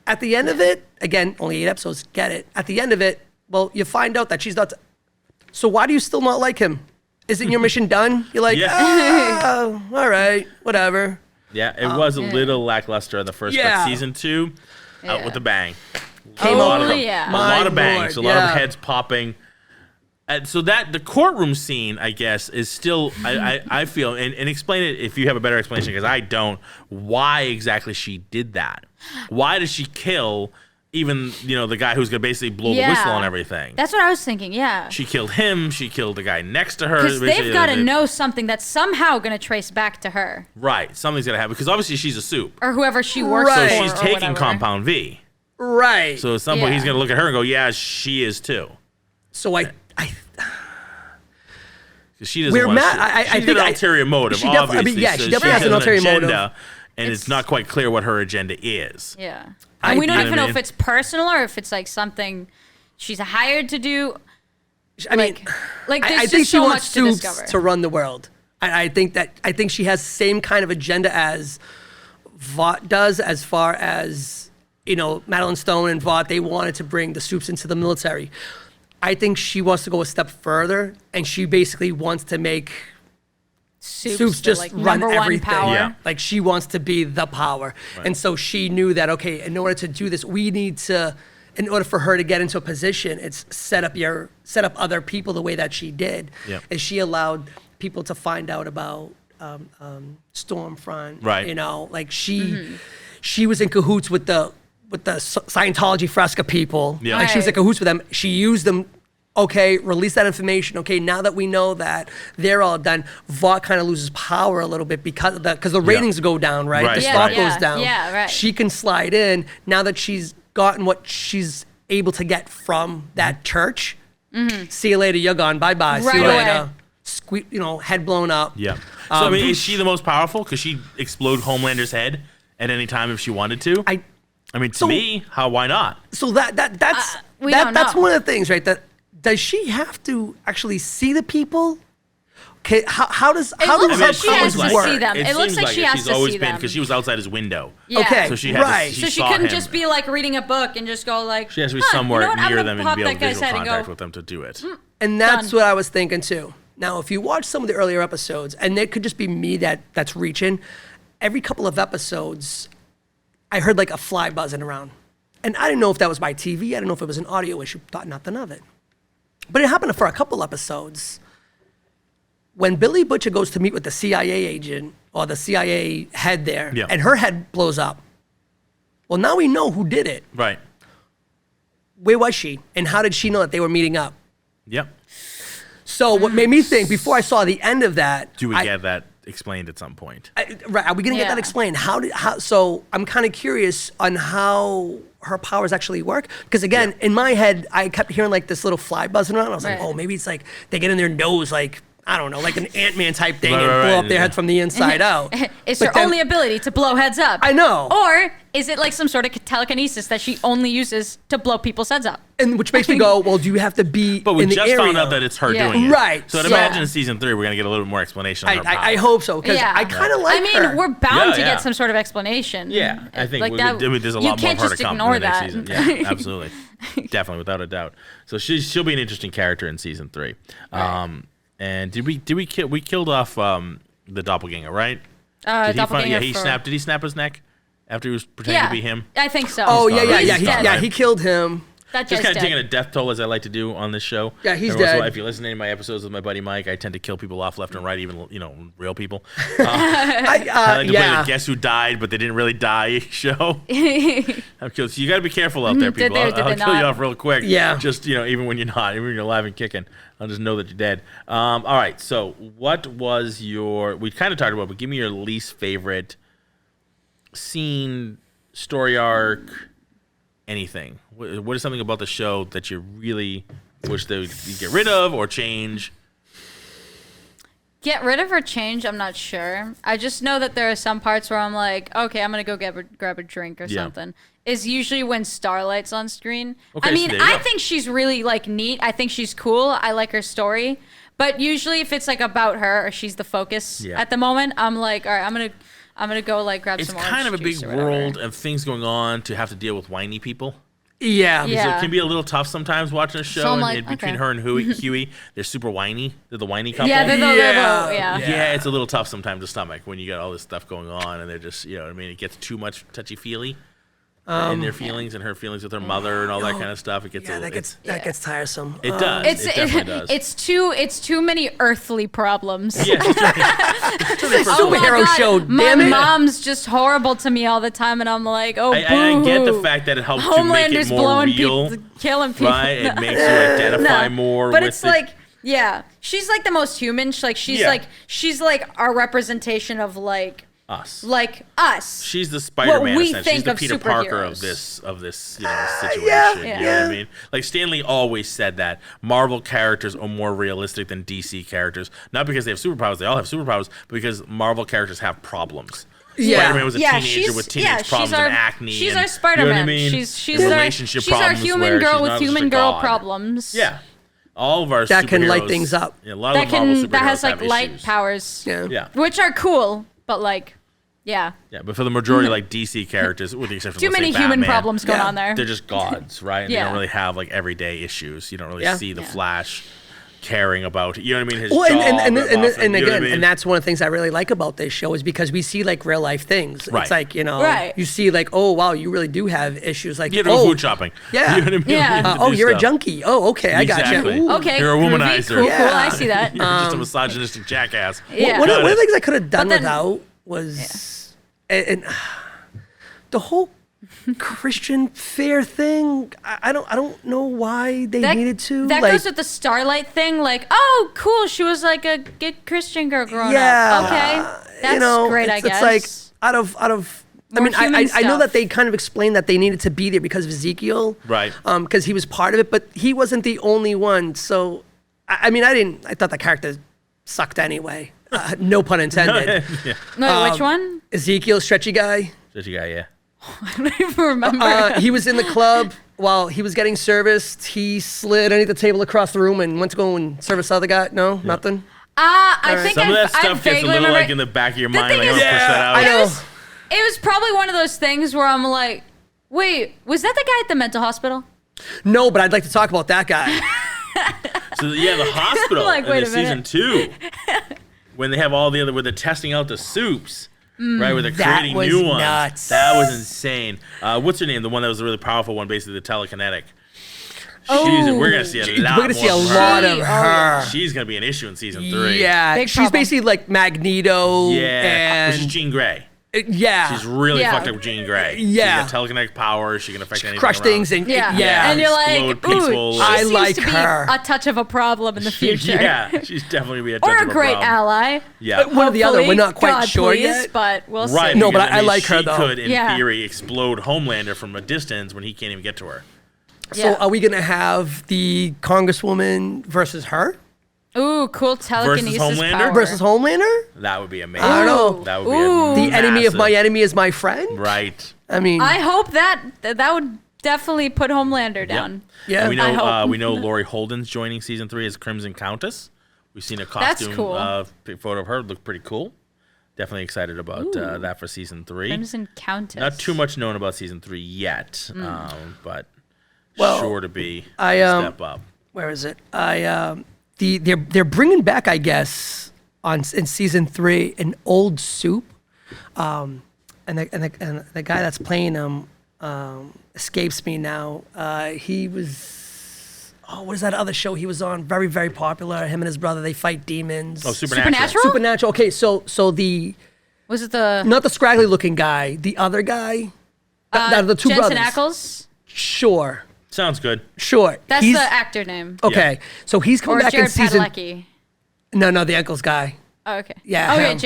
At the end of it, again, only 8 episodes, get it. At the end of it, well, you find out that she's not. So why do you still not like him? Isn't your mission done? You're like, Yeah. oh, all right, whatever. Yeah, it was a little lackluster in the first, Yeah. but season 2, out Yeah. with a bang. Came Oh, out of them. yeah. A lot of My bangs, lord, a lot of yeah. heads popping. And so that the courtroom scene, I guess, is still I feel and explain it if you have a better explanation because I don't. Why exactly she did that? Why did she kill even the guy who's gonna basically blow the whistle on everything? That's what I was thinking. Yeah. She killed him. She killed the guy next to her. Because Basically, they've got to they- know something that's somehow going to trace back to her Right, something's gonna happen because obviously she's a soup. or whoever she works Right. for. So she's or taking whatever. Compound V. Right. So at some point Yeah. he's gonna look at her and go, "Yeah, she is too." So I 'Cause she doesn't We're want mad- to. I She's think got an I- ulterior motive, she def- I mean, obviously. yeah, she so definitely has an ulterior agenda, motive. and it's not quite clear what her agenda is. Yeah. I- And we don't you know even what I know mean? if it's personal or if it's like something she's hired to do. I mean, Like there's I just think she so wants much to Soups discover. to run the world. I think she has the same kind of agenda as Vought does, as far as Madeline Stone and Vought. They wanted to bring the Soups into the military. I think she wants to go a step further, and she basically wants to make Soups the, just like, run number one everything. power. Yeah. Like she wants to be the power, and so she knew that in order to do this, we need to. In order for her to get into a position, it's set up other people the way that she did. Yep. Is she allowed people to find out about Stormfront? Right. Like she was in cahoots with the with the Scientology Fresca people. Yeah. Like she was Right. like cahoots with them. She used them. Okay, release that information. Okay, now that we know that they're all done, Vought kind of loses power a little bit because the ratings go down, right? Right, The yeah, stock right. goes down. Yeah, right. She can slide in now that she's gotten what she's able to get from that church. See you later, you're gone. Bye bye. See Right you away. later. Head blown up. Yeah. So I mean, is she the most powerful? Because she explode Homelander's head at any time if she wanted to. I mean, to me, why not? So that's we don't that's know. one of the things, right? That does she have to actually see the people? Okay, how does It her looks like she has powers to work? see them. It looks seems like she has she's to always see been them. because she was outside his window. Yeah. Okay, So she had right. to, So she saw couldn't him. just be like reading a book and just go like. She has to be "Huh, somewhere you know what? I'm near gonna them and pop be able to that guy's visual head and contact go, with them to do it. And that's Done. what I was thinking too. Now, if you watch some of the earlier episodes, and it could just be me that's reaching, every couple of episodes, I heard like a fly buzzing around. And I didn't know if that was my TV. I didn't know if it was an audio issue. Thought nothing of it. But it happened for a couple episodes. When Billy Butcher goes to meet with the CIA agent or the CIA head there, Yeah. and her head blows up. Well, now we know who did it. Right. Where was she? And how did she know that they were meeting up? Yep. So what made me think, before I saw the end of that, Do we get that explained at some point? right, are we gonna get Yeah. that explained? So I'm kind of curious on how her powers actually work. Because again, in my head, I kept hearing like this little fly buzzing around. I was like, Right. oh, maybe it's like they get in their nose, like, I don't know, like an Ant-Man type thing Right, and right, blow right, up their head from the inside out. It's But her then- only ability to blow heads up. I know. Or is it like some sort of telekinesis that she only uses to blow people's heads up? And which makes me go, well, do you have to be But we in the just area? found out that it's her Yeah. doing it. Right. So I'd So- imagine in season 3 we're gonna get a little bit more explanation on her I powers. hope so, because Yeah. I kind of like I mean, her. we're bound to Yeah. get some sort of explanation. Yeah, I think like we that. could, I mean, there's a you lot more can't of her to just come in ignore the next that. season. Yeah, absolutely, definitely, without a doubt. So she'll be an interesting character in season 3. And did we killed off the doppelganger, right? Did Doppelganger he for- snapped. Did he snap his neck after he was pretending Yeah, to be him? I think so. Oh, yeah, He's yeah. gone, Yeah, right? he killed him. That Just guy's kind of taking a dead. death toll, as I like to do on this show. Yeah, he's Every once in a dead. while, if you listen to any of my episodes with my buddy Mike, I tend to kill people off left and right, even real people. I like to play the Guess Who Died, but they didn't really die show. So you got to be careful out there, Did people. they or I'll did they kill you not? off real quick. Yeah. Just even when you're not, even when you're alive and kicking, I'll just know that you're dead. All right. So what was we kind of talked about, but give me your least favorite scene, story arc, anything. What is something about the show that you really wish they would get rid of or change? Get rid of or change, I'm not sure. I just know that there are some parts where I'm like, okay, I'm gonna go grab a drink or Yeah. something. Is usually when Starlight's on screen. Okay, I so mean, there you I go. think she's really like neat. I think she's cool. I like her story. But usually, if it's like about her or she's the focus Yeah. at the moment, I'm like, all right, I'm gonna go like grab It's some. kind of a orange big juice or whatever. world of things going on to have to deal with whiny people. Yeah. Yeah. So it can be a little tough sometimes watching a show. So I'm and like, between okay. her and Huey, they're super whiny. They're the whiny couple. Yeah, they're Yeah. yeah. It's a little tough sometimes to stomach when you got all this stuff going on and they're just, what I mean, it gets too much touchy-feely in their feelings and her feelings with her mother and all that kind of of It gets Yeah, that gets tiresome. it does. It definitely does. It's too many earthly problems. yeah, it's right. Oh my Superhero God, show, My damn it. mom's just horrible to me all the time, and I'm like, oh, I get the boo-hoo. fact that it helps to make it Homelander's more blowing real, people, killing people. right? It makes you identify No, more but with it's the, like, yeah, she's like the most human. She's Yeah. like our representation of like us. us. She's the Spider-Man. we Essentially. She's think the of Peter Parker of superheroes. this situation. yeah, You know what I mean? Like Stanley always said that Marvel characters are more realistic than DC characters, not because they have superpowers. They all have superpowers, but because Marvel characters have problems. Yeah. Spider-Man was a teenager she's- with teenage problems she's our, and acne. She's and, our Spider-Man. You know what I mean? She's relationship she's our problems human where girl she's with not just a human girl god. problems. Yeah. All of our That can light superheroes- things up. Yeah, a lot of the Marvel superheroes that has like have light issues. powers. Yeah. Which are cool, but like, yeah. Yeah, but for the majority, like DC characters, with the exception Too of let's many say human Batman, problems going Yeah. on there. they're just gods, right? And they Yeah. don't really have like everyday issues. You don't really Yeah. see the Yeah. Flash caring about, you know what I mean? His Well, job. and ripped off again, you know what I mean? and that's one of the things I really like about this show is because we see like real life things. Right. It's like, Right. you see like, oh wow, you really do have issues. Like, You gotta go food shopping. yeah. You know what I mean? Yeah. You have to oh, do you're a stuff. junkie. Oh, okay, I got Exactly. you. Okay. You're a groovy, womanizer. Cool, Yeah. I see that. You're just a misogynistic jackass. Yeah. One of the things I could have done But then- without was and the whole Christian fair thing. I don't know why they needed to. That like, goes with the Starlight thing. Like, oh, cool. She was like a good Christian girl growing yeah, up. Okay, that's you know, great. I guess it's like out of. I More mean, human I know stuff. that they kind of explained that they needed to be there because of Ezekiel, Right. Because he was part of it, but he wasn't the only one. So, I mean, I thought the character sucked anyway. No pun intended. Yeah. No, which one? Ezekiel, stretchy guy. Stretchy guy, yeah. I don't even remember. He was in the club while he was getting serviced. He slid underneath the table across the room and went to go and service the other guy. No, nothing. I think Some of that I stuff gets a vaguely little remember. like in the back of your mind. thing Like, I is- want to push that out. I know. It was probably one of those things where I'm like, wait, was that the guy at the mental hospital? No, but I'd like to talk about that guy. So yeah, the hospital Like, in wait the a season minute. 2, when they have all the other, where they're testing out the soups, right? Where they're That creating was new ones. nuts. That was insane. What's her name? The one that was the really powerful one, basically the telekinetic. Oh. We're gonna see a lot We're more. gonna see a of her. lot of She- oh, her. She's gonna be an issue in season 3. Yeah, Big she's problem. basically like Magneto. Yeah. Which is and Jean Grey. yeah, She's really Yeah. fucked up with Jean Grey. Yeah. She's got telekinetic powers. She can affect anything. crush around. things and Yeah. And you're like, Explode ooh, people. she I seems like to be her. a touch of a problem in the future. Yeah, she's definitely gonna be a Or touch a of great problem. ally. Yeah. one or the other. We're Hopefully, not quite God, sure please, yet. but we'll Right. see. No, but because, I like her, she though. could, in Yeah. theory, explode Homelander from a distance when he can't even get to her. So Yeah. are we gonna have the Congresswoman versus her Ooh, cool telekinesis Homelander? power. versus Homelander? That would be amazing. I don't know. That would be Ooh. The enemy of my massive- enemy is my friend. Right. I mean, I hope that would definitely put Homelander down. yeah. And we I know hope. we know Laurie Holden's joining season 3 as Crimson Countess. We've seen a That's costume cool. photo of her. Looked pretty cool. Definitely excited about that for season 3. Crimson Countess. Not too much known about season 3 yet, but Well, sure to be I, a step up. where is it? They're bringing back, I guess, in season 3, an old soup, and the guy that's playing him escapes me now. He was, what is that other show he was on? Very, very popular. Him and his brother, they fight demons. Oh, Supernatural. Supernatural? Supernatural. Okay, so the Was it the not the scraggly looking guy, the other guy, the two Jensen brothers. Ackles? Sure. Sounds good. That's He's- the actor name. Okay, so he's coming Or back Jared in season. Padalecki. No, the Ackles guy. Oh, okay. Yeah, Oh, yeah, him.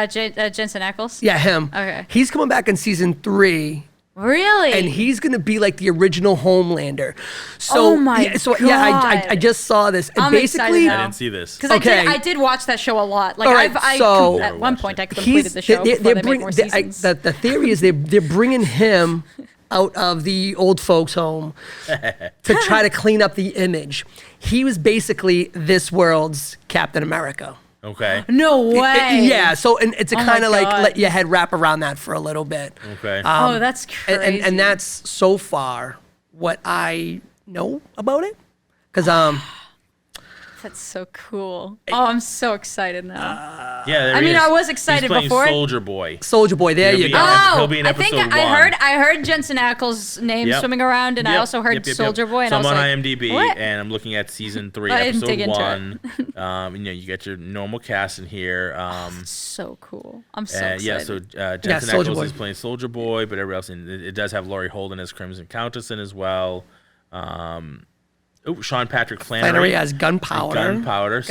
Jared Jensen Ackles. Yeah, him. Okay. He's coming back in season 3, Really? and he's gonna be like the original Homelander. So, Oh my God. I just saw this, and I'm basically, excited I now. didn't see this. Because Okay. I did watch that show a lot. Like All right, so- at one point I completed he's the show before they make more the, seasons. the theory is they're bringing him out of the old folks' home to try to clean up the image. He was basically this world's Captain America. Okay. No way. Yeah, so and it's a Oh my kind of like God. let your head wrap around that for a little bit. Okay. Oh, that's And, crazy. and that's so far what I know about it. Because That's so cool. Oh, I'm so excited now. yeah. There I he mean, is. I was excited He's playing before. Soldier Boy. Soldier Boy, there He'll you be go. on- Oh, he'll be in I think episode I 1. heard Jensen Ackles' name Yep. swimming around, and I Yep, also heard yep. Soldier Boy, and so I I'm was on like, IMDb what? and I'm looking at season 3, I didn't episode dig into 1. You get your normal cast in here. So cool. I'm so Yeah, excited. so Jensen Soulja Ackles Boy. is playing Soldier Boy, but everybody else it does have Laurie Holden as Crimson Countess in as well. Sean Patrick Flannery Flannery has gunpowder. Gunpowder.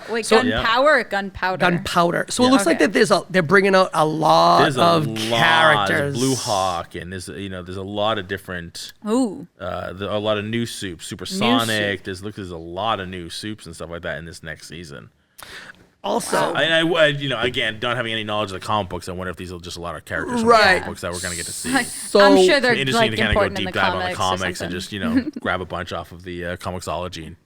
Wait, So- gunpowder or gunpowder? Gunpowder. So it looks like Okay. that they're bringing out a lot There's a of lot. characters. There's Blue Hawk, and there's a lot of different. Ooh. A lot of new soups, Supersonic. There's a lot of new soups and stuff like that in this next season. Also, I again, not having any knowledge of the comic books, I wonder if these are just a lot of characters from Right. the comic books that we're gonna get to see. So- I'm sure they're Interesting like to kind of go important in deep the dive on the or comics and something. just grab a bunch off of the comicsology and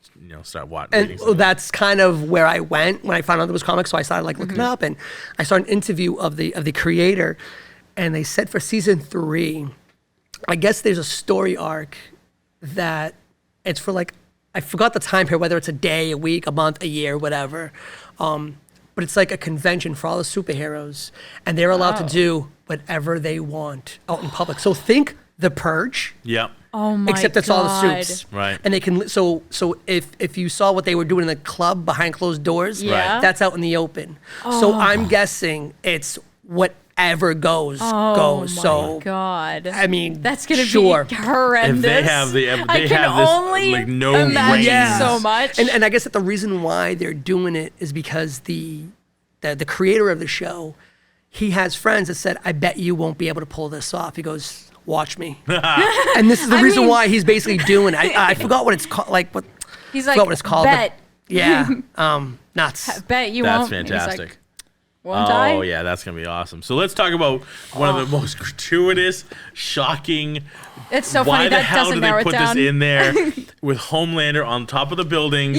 start reading. and some of it. that's kind of where I went when I found out there was comics. So I started like looking up, and I saw an interview of the creator, and they said for season 3, I guess there's a story arc that it's for like, I forgot the time period, whether it's a day, a week, a month, a year, whatever. But it's like a convention for all the superheroes, and they're allowed to do whatever they want out in public. So think The Purge. Yep. Oh my Except it's all the God. soups, Right. And they can so if you saw what they were doing in the club behind closed doors, Yeah. that's out in the open. So I'm guessing it's ever goes. Oh my So God. I mean, That's gonna sure. be horrendous. If they have the, if I they can have this only like no imagine reins. Yeah. so much. And I guess that the reason why they're doing it is because the creator of the show, he has friends that said, I bet you won't be able to pull this off. He goes, watch me. And this is the reason mean- why he's basically doing it. I forgot what it's called. Like what? He's I like, forgot what it's called. bet. Yeah. Nuts. Bet you That's won't. And he's like, fantastic. won't I? Oh yeah, that's gonna be awesome. So let's talk about one of the most gratuitous, shocking. It's so Why funny. the That hell doesn't did they narrow put it down. this in there with Homelander on top of the buildings?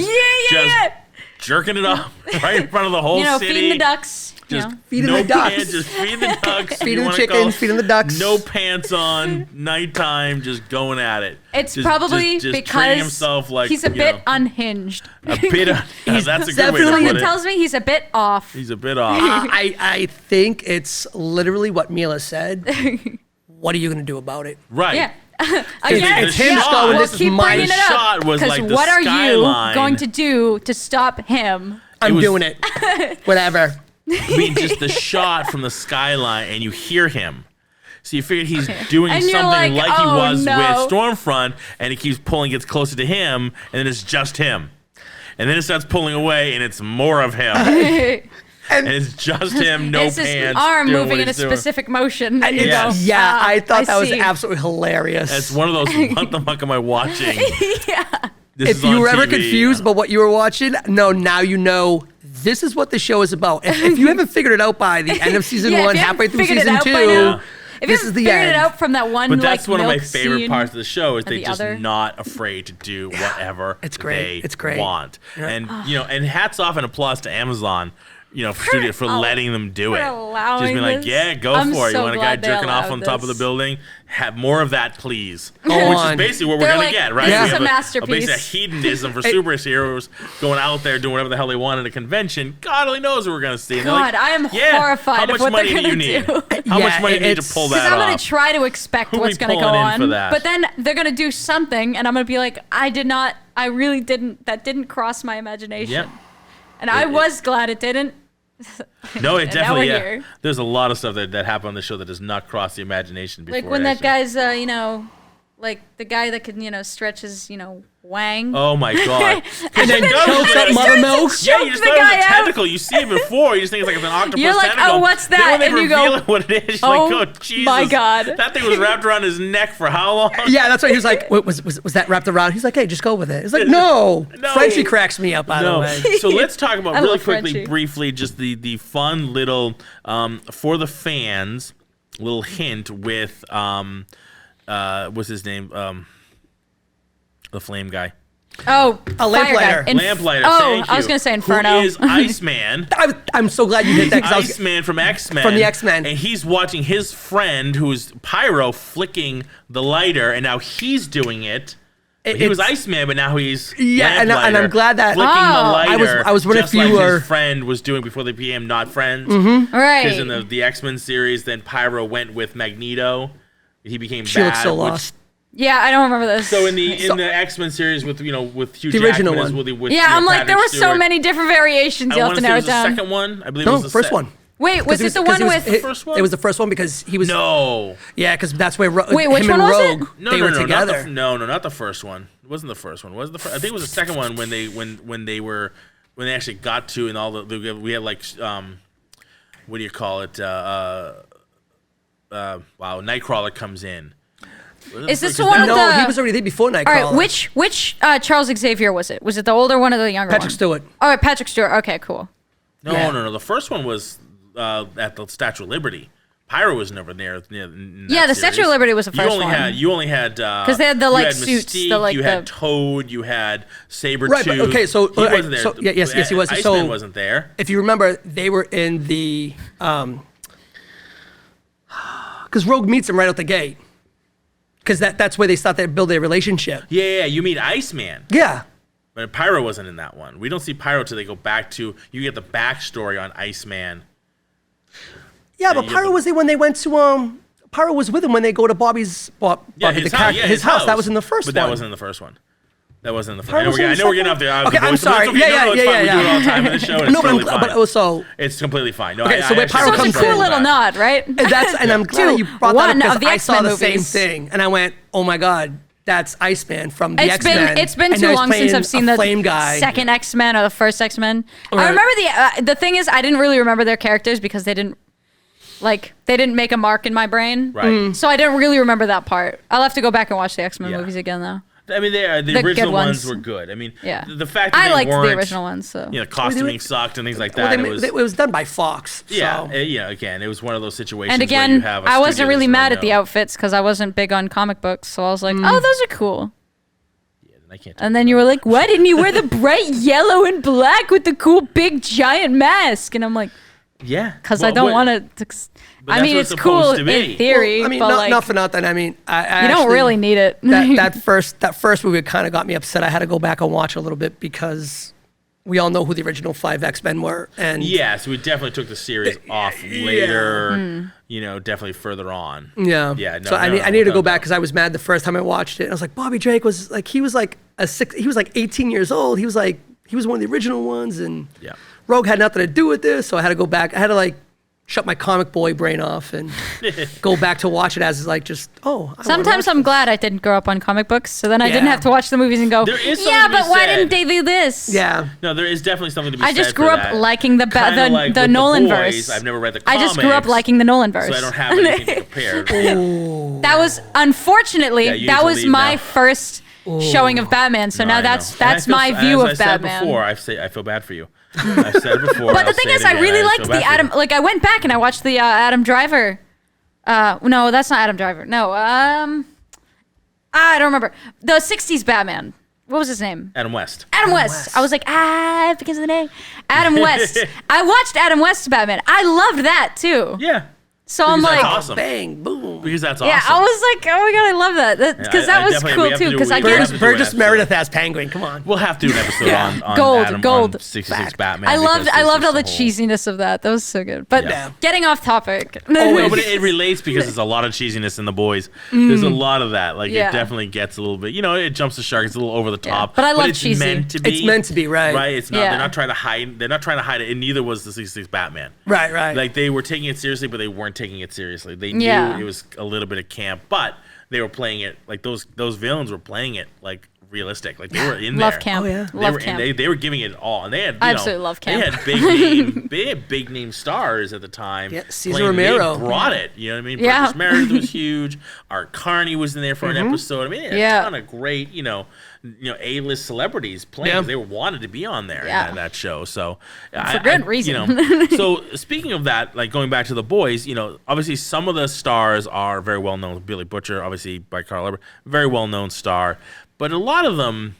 Yeah. Jerking it off right in front of the whole You know, city. feeding the ducks. Just Feeding no the ducks. pants, just feeding the ducks. if Feeding you the wanna chickens, call. feeding the ducks. No pants on, nighttime, just going at it. It's Just- probably just treating because himself like, he's a you bit know, unhinged. a bit. That's a good way to definitely- put It it. tells me he's a bit off. He's a bit off. I think it's literally what Mila said. What are you going to do about it? Right. Yeah. Again, it's him shot- going, we'll this is keep my bringing it shot up. was 'cause like the what are skyline. you going to do to stop him? I'm was- doing it. Whatever. I mean, just the shot from the skyline, and you hear him. So you figured he's doing And you're something like, like he oh, was no. with Stormfront, and he keeps pulling, gets closer to him, and then it's just him. And then it starts pulling away, and it's more of him. And it's just him, no it's his pants. arm doing moving what in a he's doing. specific motion. And you Yes. go, Yeah, "Ah, I thought that was see." absolutely hilarious. It's one of those, what the fuck am I watching? Yeah. This If is you on were ever TV. confused about what you were watching, no, now you know this is what the show is about. If you haven't figured it out by the end of season Yeah, if one, you haven't halfway through figured it season out by two, now, If this you is the figured end. it out from that one, But that's like, one of my milk favorite scene parts of the show is or they the just other. not afraid to do whatever It's great. they It's great. want. And and hats off and applause to Amazon, for letting them do it. allowing Just being like, this. yeah, go I'm for it. You so want a guy glad they jerking off allowed on top of the this. building? Have more of that, please. Go Which on. is basically what we're They're gonna like, get, right? this We is have a basically masterpiece. hedonism for superheroes going out there doing whatever the hell they want at a convention. God only knows what we're gonna see. And they're God, like, I am yeah, horrified how of much what money they're do you gonna need? do. How Yeah, much money do you need to it's- pull Because that I'm gonna off? try to expect Who what's we gonna go pulling in for on, that? but then they're gonna do something, and I'm gonna be like, I really didn't. That didn't cross my imagination. Yep. And I was glad it didn't. No, it And now definitely, we're yeah. here. There's a lot of stuff that happened on the show that does not cross the imagination before. Like when it that actually- guy's, like the guy that can, stretch his, wang. Oh my god! And then chokes up Mother Milk. Yeah, choke you just the thought it was guy a out. tentacle. You see it before. You just think it's like an octopus You're like, tentacle. oh, what's Then that? when they And you reveal go, it what it is, you're oh like, oh Jesus! my God. That thing was wrapped around his neck for how long? Yeah, that's why he was like, was that wrapped around? He's like, hey, just go with it. It's like, no. No. Frenchie cracks me up, by the No. way. So let's talk about I really love quickly, Frenchie. briefly, just the fun little for the fans little hint with what's his name, the flame guy. Oh, A lamplighter. Lamplighter. Oh, thank you. I was gonna say Inferno. Who is Iceman? I'm so glad you hit that. 'cause I was, Iceman from X-Men. From the X-Men. And he's watching his friend, who's Pyro, flicking the lighter, and now he's doing it. But he was it's- Iceman, but now he's Yeah, and Lamplighter, I'm glad that- flicking Oh. the lighter. I was wondering just if you like were- his friend was doing before they became not friends. right. Because in the X-Men series, then Pyro went with Magneto. He became she bad. looks so which- lost. Yeah, I don't remember this. So in the X-Men series with Hugh The original Jackman as one. with yeah, I'm like, there were Patrick so Stewart. many different variations. I You have want to to say it narrow was it the down. second one. I believe it No, was the first one. Wait, was it the one with? first one? It was the first one because he was. No. Yeah, because that's where Wait, which him one and was it? Rogue No, they no, were no, together. not the first one. It wasn't the first one. Was it the first? I think it was the second one when they actually got to and all we had like what do you call it? Nightcrawler comes in. Is this the one with No, the? he was already there before All Nightcrawler. right, which Charles Xavier was it? Was it the older one or the younger one? Patrick Stewart. All right, Patrick Stewart. Okay, cool. No, Yeah. no. The first one was at the Statue of Liberty. Pyro was never there. Yeah, the Statue of Liberty was the first one. You only had because they had the, like, suits, the, you had the- Toad, you had Sabretooth. Right, but okay, so- he wasn't there. so- yes, he was. Iceman So- wasn't there. If you remember, they were in the because Rogue meets him right out the gate. Because that's where they start to build their relationship. Yeah, you mean Iceman. Yeah. But Pyro wasn't in that one. We don't see Pyro till they go back to. You get the backstory on Iceman. Yeah, but you Pyro have- was there when they went to Pyro was with him when they go to Bobby's Yeah, his his house. That was in the first but one. that wasn't in the first one. That wasn't in the Pyro first. I know we're getting off there. Okay, I'm sorry. Okay. Yeah, no, it's fine. We do it all the time in the show. And No, it's totally fine. but so It's completely fine. No, Okay, so where Pyro So it's comes a cool in. little nod, right? and I'm glad To you brought that one up of because the I saw X-Men the same movies. thing, and I went, "Oh my god, that's Iceman from the It's X-Men." been And too now he's long since playing I've seen a the flame guy. second X-Men or the first X-Men. Right. I remember the thing is I didn't really remember their characters because they didn't make a mark in my brain. Right. So I didn't really remember that part. I'll have to go back and watch the X-Men Yeah. movies again though. I mean, the good original ones ones. were good. I mean, Yeah. the fact that I they liked weren't, the original ones. So costuming sucked and things like Well, that. it was done by Fox. Yeah, so. again, it was one of those situations and where again, you have a I wasn't studio really that doesn't mad at the know. outfits because I wasn't big on comic books. So I was like, oh, those are cool. Yeah, I can't And then you were like, why didn't you wear the bright yellow and black with the cool big giant mask? And I'm like, yeah. because Well, I don't what- want to. But I that's mean, what it's it's cool supposed to in be. theory, Well, I mean, but like, not for nothing. I mean, I you don't actually- really need it. that first movie kind of got me upset. I had to go back and watch a little bit because we all know who the original 5 X-Men were, and Yeah, so we definitely took the series off later. Definitely further on. yeah. Yeah. No, So I no, needed to go without back doubt. because I was mad the first time I watched it. And I was like, Bobby Drake was like, he was like 18 years old. He was one of the original ones, and Yeah. Rogue had nothing to do with this. So I had to go back. I had to like shut my comic boy brain off and go back to watch it as like just I wanna Sometimes watch I'm glad I didn't grow up on comic books, so then I didn't Yeah. have to watch the movies and go, There is something yeah, to be but why said. didn't they do this? this. Yeah. No, there is definitely something to be I said just for grew up that. liking the Kinda like the with Nolan Boys, verse. I've never read the I comics. just grew up liking the Nolan verse. So I don't have anything to compare. That was unfortunately Yeah, you that need to was leave my now. first showing of Batman. So No, now I that's know. And I feel- my view as of I Batman. said before, I feel bad for you. I've said it before. But the I'll thing say is, it I again, really feel liked bad the for you. Adam. Like I went back and I watched the Adam Driver. No, that's not Adam Driver. No, I don't remember the '60s Batman. What was his name? Adam West. Adam West. I was like, because of the name. Adam West. I watched Adam West's Batman. I loved that too. Yeah. So I'm Because that's like, awesome. Bang, boom. Because that's yeah, awesome. I was like, oh my god, I love that. Because Yeah, I that was definitely- cool we have to too. do- Because I we get have it. to do an Burgess episode. Meredith as Penguin. Come on. We'll have to do an episode Yeah. on Gold, Adam, gold. on 66 Fact. Batman. I loved because all the there's just a whole- cheesiness of that. That was so good. But Yeah. getting off topic. No, but it relates because there's a lot of cheesiness in The Boys. There's a lot of that. Like Yeah. it definitely gets a little bit. It jumps the shark. It's a little over the top. But I love it's cheesy. meant to be. It's meant to be, right. Right. It's not. Yeah. They're not trying to hide. They're not trying to hide it. And neither was the 66 Batman. Right, right. Like they were taking it seriously, but they weren't taking it seriously. They knew Yeah. it was a little bit of camp, but they were playing it like those villains were playing it like realistic. Like they were in Love there. camp. Oh, yeah. They Love were camp. they were giving it all, and they had I absolutely love camp. They had big name stars at the time. Yeah, Cesar playing- Romero. They brought it. You know what I mean? Yeah. Burgess Meredith was huge. Art Carney was in there for an episode. I mean, they had Yeah. a ton of great A-list celebrities playing. Yeah. 'Cause they wanted to be on there Yeah. in that show. So For good reason. So speaking of that, like going back to The Boys, obviously some of the stars are very well known. Billy Butcher, obviously by Carl Urban, very well known star, but a lot of them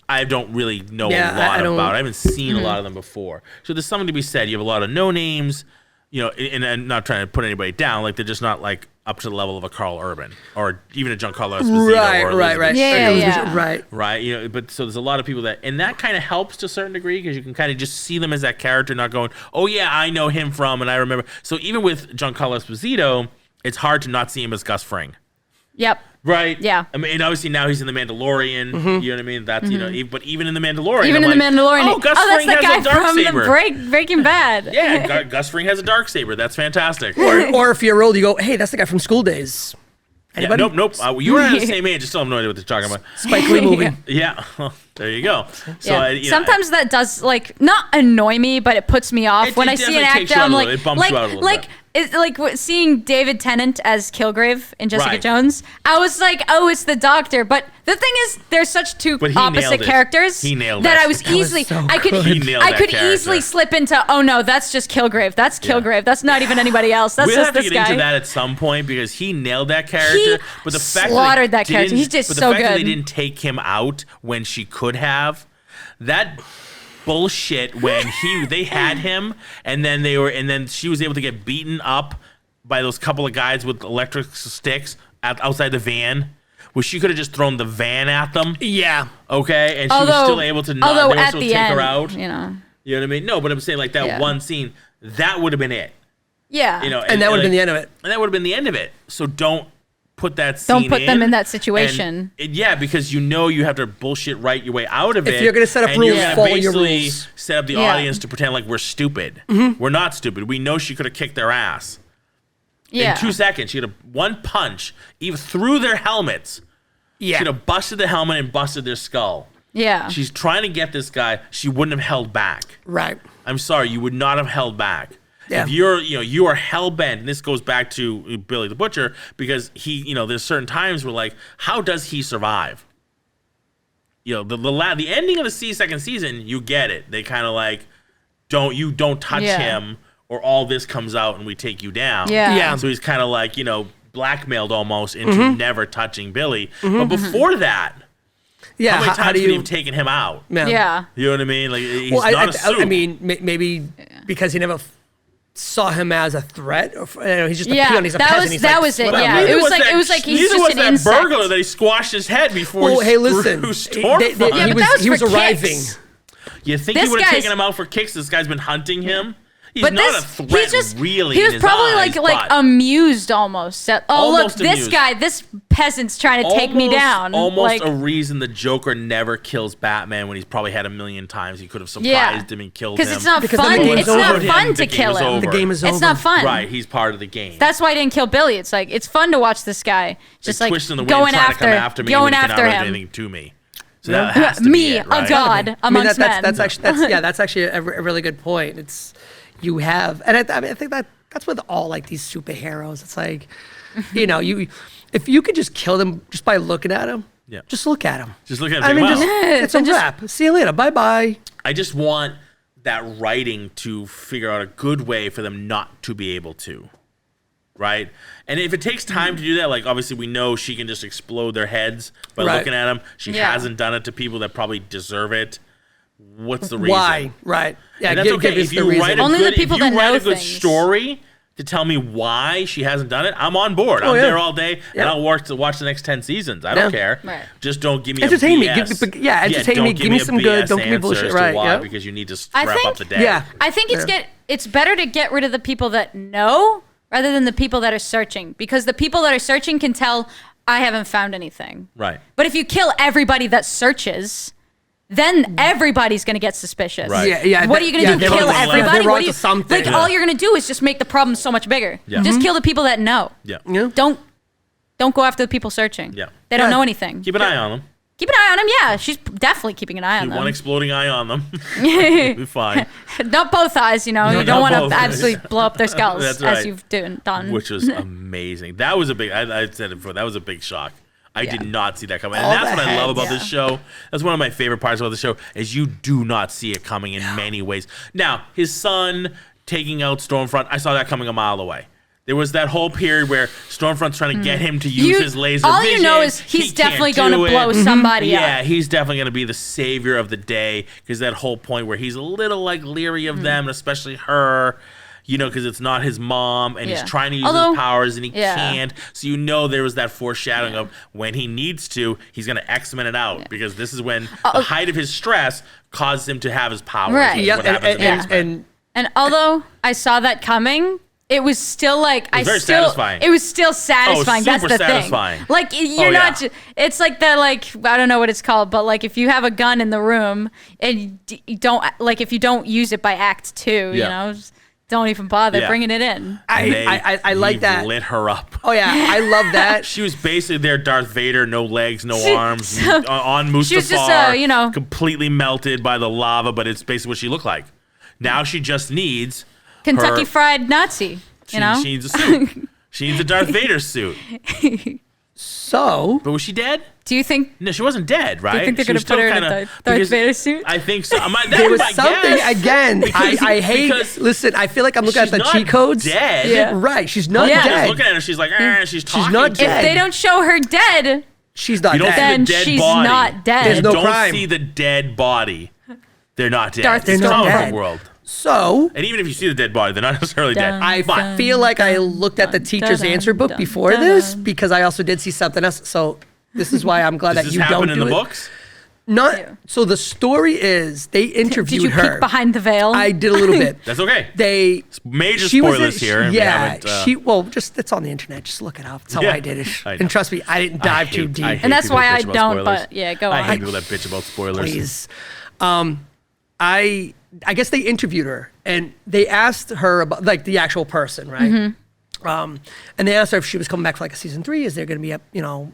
I don't really know Yeah, a lot I don't- about. I haven't seen a lot of them before. So there's something to be said. You have a lot of no names, and I'm not trying to put anybody down. Like they're just not like up to the level of a Carl Urban or even a Giancarlo Esposito. Right, or right, Elizabeth right. Yeah, Shue. yeah. Right. Right, but so there's a lot of people and that kind of helps to a certain degree because you can kind of just see them as that character, not going, oh yeah, I know him from, and I remember. So even with Giancarlo Esposito, it's hard to not see him as Gus Fring. Yep. Right. Yeah. I mean, and obviously now he's in the Mandalorian. You know what I mean? That's but even in the Mandalorian, Even I'm in the like, Mandalorian. Oh, Gus that's Fring the guy has a dark from saber. the Breaking Bad. Yeah, Gus Fring has a dark saber. That's fantastic. Or if you're old, you go, hey, that's the guy from School Days. Yeah, Anybody? nope. You and I are the same age. I still have no idea what they're talking about. Spike Lee movie. Yeah. There you go. So Yeah. Sometimes that does not annoy me, but it puts me off It- when it I see an definitely takes actor. you out I'm a like, little- it bumps you out a little bit. it's like seeing David Tennant as Kilgrave in Jessica Right. Jones. I was like, oh, it's the Doctor. But the thing is, they're such two But he nailed opposite it. characters He nailed that it. I was That was easily, so I could, good. He nailed I that could character. easily slip into, oh no, that's just Kilgrave. That's Kilgrave. That's not even anybody else. That's We'll just have to this get guy. into that at some point because he nailed that character. He but the fact slaughtered that that character. He's just but so the fact that they good. didn't take him out when she could have, that bullshit when they had him and then she was able to get beaten up by those couple of guys with electric sticks outside the van. Where she could have just thrown the van at them, Yeah. okay, and she was still able to not. Although They were at still the take end, her out. you know. You know what I mean? No, but I'm saying like that Yeah. one scene, that would have been it. Yeah. You know, And that would have been the end of it. And that would have been the end of it. So don't put that scene Don't put them in that situation. Yeah, because you know you have to bullshit right your way out of it. If you're going to set up and rules, you're gonna follow your basically rules. set up the audience to pretend like we're stupid. We're not stupid. We know she could have kicked their ass. Yeah. In 2 seconds, she had one punch, even through their helmets. Yeah. She'd have busted the helmet and busted their skull. Yeah. She's trying to get this guy. She wouldn't have held back. Right. I'm sorry, you would not have held back. Yeah. If you are hell bent, and this goes back to Billy the Butcher, because there's certain times where like, how does he survive? The ending of the second season, you get it. They kind of like, don't touch him, or all this comes out and we take you down. Yeah. So he's kind of like, blackmailed almost into never touching Billy. But before that, Yeah. how many times do could he you have taken him out? Yeah. You know what I mean? Like, he's Well, not a suit. I mean, maybe because he never saw him as a threat. Or, he's just a peon. He's a peasant. That was it. Well, Yeah. neither It was like he's neither just was an that insect. burglar that he squashed his head before Well, he hey, listen. threw Stormfront. Yeah, but that was he was for arriving. kicks. You think he This would have guy's- taken him out for kicks? This guy's been hunting him. He's But not this, a threat, he's just, really. he was in his probably eyes, like but amused almost. That, Almost look, amused. this peasant's trying to take me down. Almost like, a reason the Joker never kills Batman when he's probably had 1,000,000 times. He could have surprised Yeah. him and killed him. because it's not Because fun. then the game's It's not over. fun The to game kill is him. over. The game is over. It's not fun. Right, he's part of the game. That's why I didn't kill Billy. It's like it's fun to watch this guy just like twisting the wind, going trying to come after me when going he cannot after do him. anything to me. So that has to be Me, it, right? a god amongst men. That's actually a really good point. It's you have, and I think that's with all like these superheroes. It's like, if you could just kill them just by looking at them, just look at them. Just look at him. I mean, take him out. it's a wrap. See you later. Bye bye. I just want that writing to figure out a good way for them not to be able to. Right? And if it takes time to do that, like obviously we know she can just explode their heads by looking at them. She hasn't done it to people that probably deserve it. What's the reason? Why? Right. Yeah, And that's okay. If you write Only the a people that know good things. story to tell me why she hasn't done it, I'm on board. I'm yeah. there all day, Yeah. and I'll watch the next 10 seasons. I don't care. Right. Just don't give me Entertain me. a BS. Entertain don't me. Give me a some good. BS Don't give me answer bullshit. as to Right. why, Yeah. because you need to I wrap think- up the day. Yeah. I think it's better to get rid of the people that know rather than the people that are searching, because the people that are searching can tell I haven't found anything. Right. But if you kill everybody that searches, then everybody's going to get suspicious. Right. Yeah. What are you going to do? they're Kill onto everybody? they're What onto do you, something. Like Yeah. all you're going to do is just make the problem so much bigger. Yeah. Just kill the people that know. Yeah. Yeah. Don't go after the people searching. Yeah. They don't Yeah. know anything. Keep an eye on them. Keep an eye on them. Yeah, she's definitely keeping an eye on Keep one them. exploding eye on them. Be fine. Not both eyes, you No, don't not want both. to absolutely blow up their skulls That's right. as you've done. Which was amazing. That was a big. I said it before. That was a big shock. I did not see that coming, and All that's the what I love heads. about this show. That's one of my favorite parts about the show is you do not see it coming in many ways. Now, his son taking out Stormfront, I saw that coming a mile away. There was that whole period where Stormfront's trying to get him to use his laser all vision. you know is He he's can't definitely do going to it. blow somebody Yeah, up. he's definitely going to be the savior of the day, because that whole point where he's a little like leery of them, especially her, because it's not his mom, and he's Yeah. trying to use Although- his powers and he yeah. can't. So there was that foreshadowing of when he needs to, he's going to X-Men it out, because this is when the height of his stress caused him to have his powers. Right. Which is Yeah. what happens in X-Men. And And although I saw that coming, it was still like very satisfying. It was still satisfying. That's super the satisfying. thing. Like you're not. It's like the I don't know what it's called, but like if you have a gun in the room and you don't if you don't use it by Act 2, just don't even bother Yeah. bringing it in. I like that. Lit her up. Oh yeah, I love that. She was basically their Darth Vader, no legs, no arms, on Mustafar. She was just, completely melted by the lava, but it's basically what she looked like. Now she just needs Kentucky her- Fried Nazi. She needs a suit. She needs a Darth Vader suit. So, But was she dead? Do you think? No, she wasn't dead, right? Do you think they're She gonna was put her still in a kinda- Darth because Vader suit? I think so. there was something guess. again. Because- I hate. because Listen, I feel like I'm looking at she's the not cheat codes. Dead. Yeah. Right, she's not Yeah. Just dead. looking at her, she's like, she's talking. not to If dead. they don't show her dead, She's not You don't dead. see the Then dead she's body. not dead. There's no don't crime. see the dead body. They're not dead. Darth It's is not comic book dead. world. So, And even if you see the dead body, they're not necessarily dead. I But feel like I looked at the teacher's answer book before this because I also did see something else. So, this is why I'm glad does that this you happen don't in do the it. books? Not Ew. so. The story is they interviewed Did you her. peek behind the veil? I did a little bit. That's okay. She Major was spoilers here. if you Yeah, haven't, just it's on the internet. Just look it up. That's how Yeah, I did it. I know. And trust me, I didn't dive too deep. And that's people why that I bitch about don't, spoilers. but yeah, go I on. hate people that bitch about spoilers. Please. I guess they interviewed her and they asked her about like the actual person, right? Mm-hmm. And they asked her if she was coming back for like a season 3. Is there going to be a,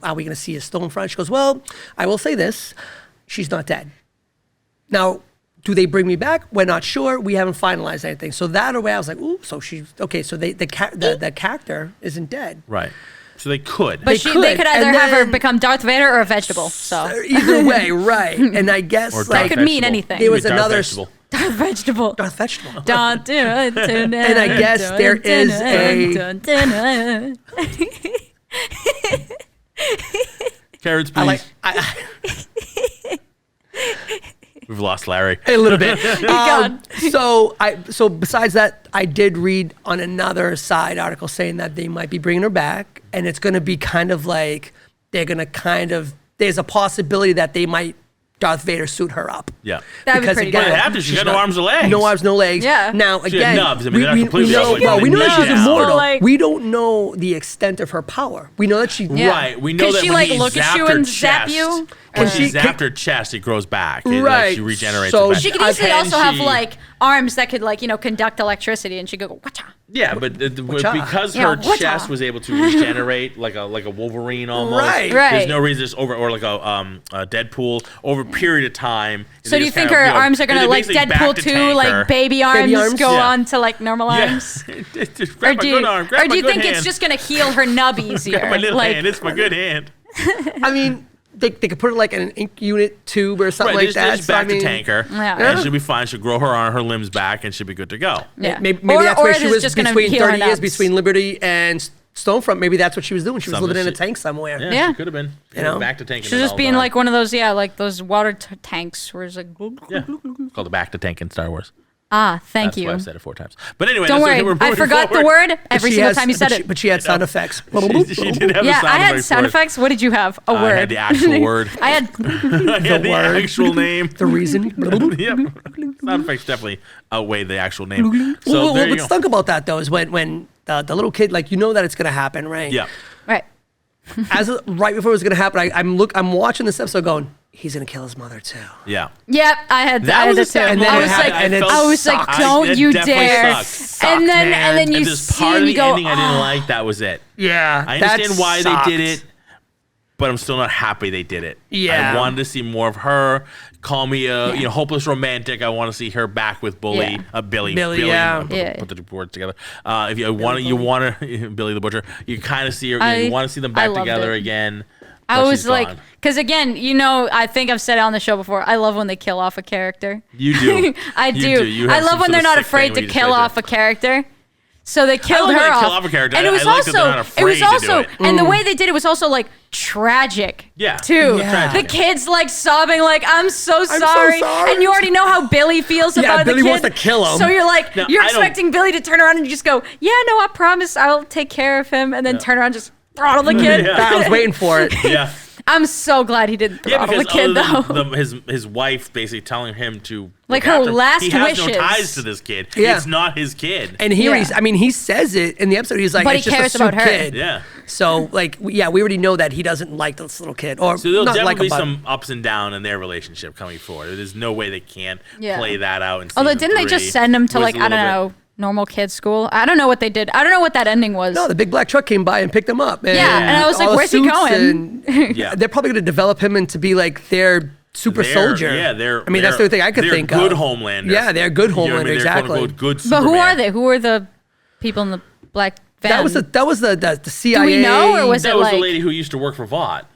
are we going to see a Stormfront? She goes, well, I will say this. She's not dead. Now, do they bring me back? We're not sure. We haven't finalized anything. So that away, I was like, ooh, so she's, okay, so the character isn't dead. Right. So they could. But They they could, could either and have her then- become Darth Vader or a vegetable. So Either way, right. And I guess Or like, could mean anything. there was Darth another Vegetable. Darth Vegetable. Darth Vegetable. Dun, dun, dun, dun, And I guess dun, there dun, is dun, a- dun, dun, dun. Carrots, I please. like, We've lost Larry. a little bit. God. So besides that, I did read on another side article saying that they might be bringing her back, and it's going to be kind of like there's a possibility that they might Darth Vader suit her up. Yeah. That'd be Because pretty again, good. They have to. She's got no not- arms or legs. No arms, no legs. Yeah. Now She had again, nubs. I mean, they're not completely know, like well, we know that she's nubs, but, immortal. like- We don't know the extent of her power. We know that she. Yeah. Right. We know Could that she, when like, he look at zapped you her and zap chest, you? When Or- she She- zapped her chest, it grows back. Right. She regenerates. So it back. She could Can easily also have she- like arms that could like conduct electricity, and she could go whatcha. Yeah, but because Yeah, her whatcha. chest was able to regenerate like a Wolverine almost. Right. Right. There's no reason it's over or like a Deadpool over a period of time. So do you think her arms are gonna like Deadpool 2, like baby arms, arms? go Yeah. on to like normal arms? Grab my good arm. Grab or my do you good think hand. it's just gonna heal her nub easier? Grab my little like, hand. It's my good hand. I mean, they could put her like in an ink unit tube or something Right, like that. just So, I back to mean, tanker, Yeah. and she'll be fine. She'll grow her limbs back, and she'll be good to go. yeah. Maybe or, that's or where it she is was just gonna between heal her 30 years nubs. between Liberty and Stonefront. Maybe that's what she was doing. She was Something living in a she- tank somewhere. Yeah, Yeah. she could have been. You know? Back to tanking. She's it just all being the like time. one of those, like those water tanks where it's like. Yeah. It's called the back to tank in Star Wars. Ah, thank That's you. why I've said it 4 times. But anyway, Don't that's okay, worry, we're I moving forgot the forward. word every single time you said it. But she had sound effects. She did have Yeah, the sound I had effects sound for it. effects. What did you have? A I word. had the actual word. I had. I had the word. actual name. The reason. Yep. Sound effects definitely outweigh the actual name. So well, there you what's go. stunk about that though is when the little kid, like that it's gonna happen, right? Yeah. Right. Right before it was gonna happen, I'm watching this episode going, he's gonna kill his mother too. Yeah. Yep, I had That I had was a that too. sad And then I it was happened, like, and it I was like, sucked. don't It you definitely dare! sucked. And then man. and then you And just see part and of you the go, ending I didn't "Oh." like. That was it. Yeah, I that understand why sucked. they did it, but I'm still not happy they did it. Yeah. I wanted to see more of her. Call me a hopeless romantic. I want to see her back with Bully, Yeah. Billy. Yeah. Put the words together. If you want to, Billy the Butcher. You kind of see her. You want to see them I back loved together it. again. I but was she's like, gone. because again, I think I've said it on the show before. I love when they kill off a character. You do. I You do. You I have love some when sort they're of not sick afraid thing to where you kill just off a character. So they killed love her when they off. kill off a character. And it was I like that they're also, not it was afraid to do also, it. and the way they did it was also like tragic. Yeah. Too. Yeah. The kids like sobbing, like I'm so so sorry. sorry. And you already know how Billy feels Yeah, about Billy the kid. wants to kill him. So you're like, No, you're I don't- expecting Billy to turn around and just go, yeah, no, I promise I'll take care of him, and then turn around and just throttle the kid. Yeah. I was waiting for it. Yeah. I'm so glad he didn't Yeah, throttle the because kid other though. than his wife basically telling him to Like look her after him, last he has no wishes. ties to this kid. Yeah. It's not his kid. And Yeah. he says it in the episode. He's like, But he it's just cares a soup about her. kid. Yeah. So we already know that he doesn't like this little kid, or So there'll not definitely like be him, some ups and downs in their relationship coming forward. There's no way they can't Yeah. play that out. In Although season didn't they just 3. send him to Was like a I don't little bit- know normal kid school? I don't know what they did. I don't know what that ending was. No, the big black truck came by and picked him up. And Yeah, and I was like, all the where's he suits going? and Yeah. they're probably going to develop him into be like their super soldier. Yeah, I mean, that's the only thing I could they're think good of. Homelander. Yeah, they're good You know what I Homelander, mean? They're exactly. quote-unquote good But who Superman. are they? Who are the people in the black van? That was the CIA. Do we know, or was That it was like? the lady who used to work for Vought.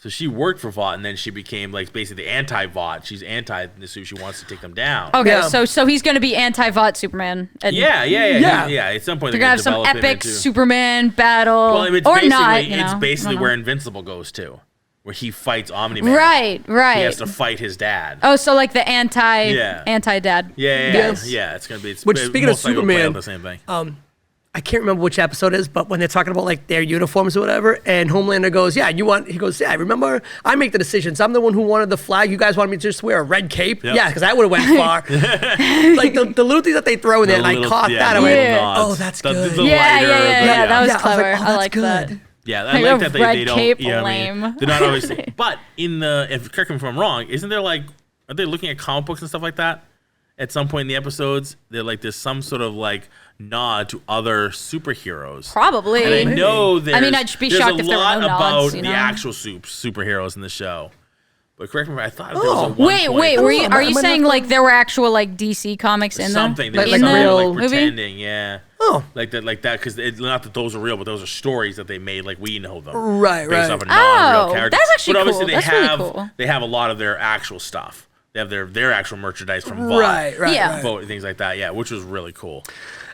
So she worked for Vought, and then she became like basically the anti-Vought. She's anti this. She wants to take them down. Okay, Yeah. so he's gonna be anti-Vought Superman. And Yeah. Yeah. At some point, They're gonna have some develop him epic into- Superman battle, Well, it's or basically, not. You know, it's I basically don't where know. Invincible goes to, where he fights Omni-Man. Right. He has to fight his dad. Oh, so like the anti-dad. Yeah. Yeah. Yes. It's gonna be. It's Which, speaking of most likely will play Superman, out the same thing. I can't remember which episode it is, but when they're talking about like their uniforms or whatever, and Homelander goes, "Yeah, he goes, yeah, I remember I make the decisions. I'm the one who wanted the flag. You guys wanted me to just wear a red cape. Yep. Yeah, because I would have went far. Like the little things that they throw in there, and I caught that. I went, oh, that's good. Yeah. That was I was clever. like, oh, I like that. good. Yeah, I Like like a that red they don't. cape, Yeah, lame. they're not always. But if correct me if I'm wrong, isn't there like are they looking at comic books and stuff like that? At some point in the episodes, they're like there's some sort of like nod to other superheroes. Probably. And I know I mean, I'd be shocked if there were no there's a lot nods, about you the know? actual superheroes in the show. But correct me if I thought there was at one Wait, point. are you saying like there were actual like DC comics in something the they in were the real movie? pretending, yeah. Oh. Like that, because not that those are real, but those are stories that they made, like we know them, Right, based right. off of non-real Oh, characters. that's actually but obviously cool. they That's have really cool. they have a lot of their actual stuff. They have their actual merchandise from Vought, Right. Yeah. Vought, things like that. Yeah, which was really cool.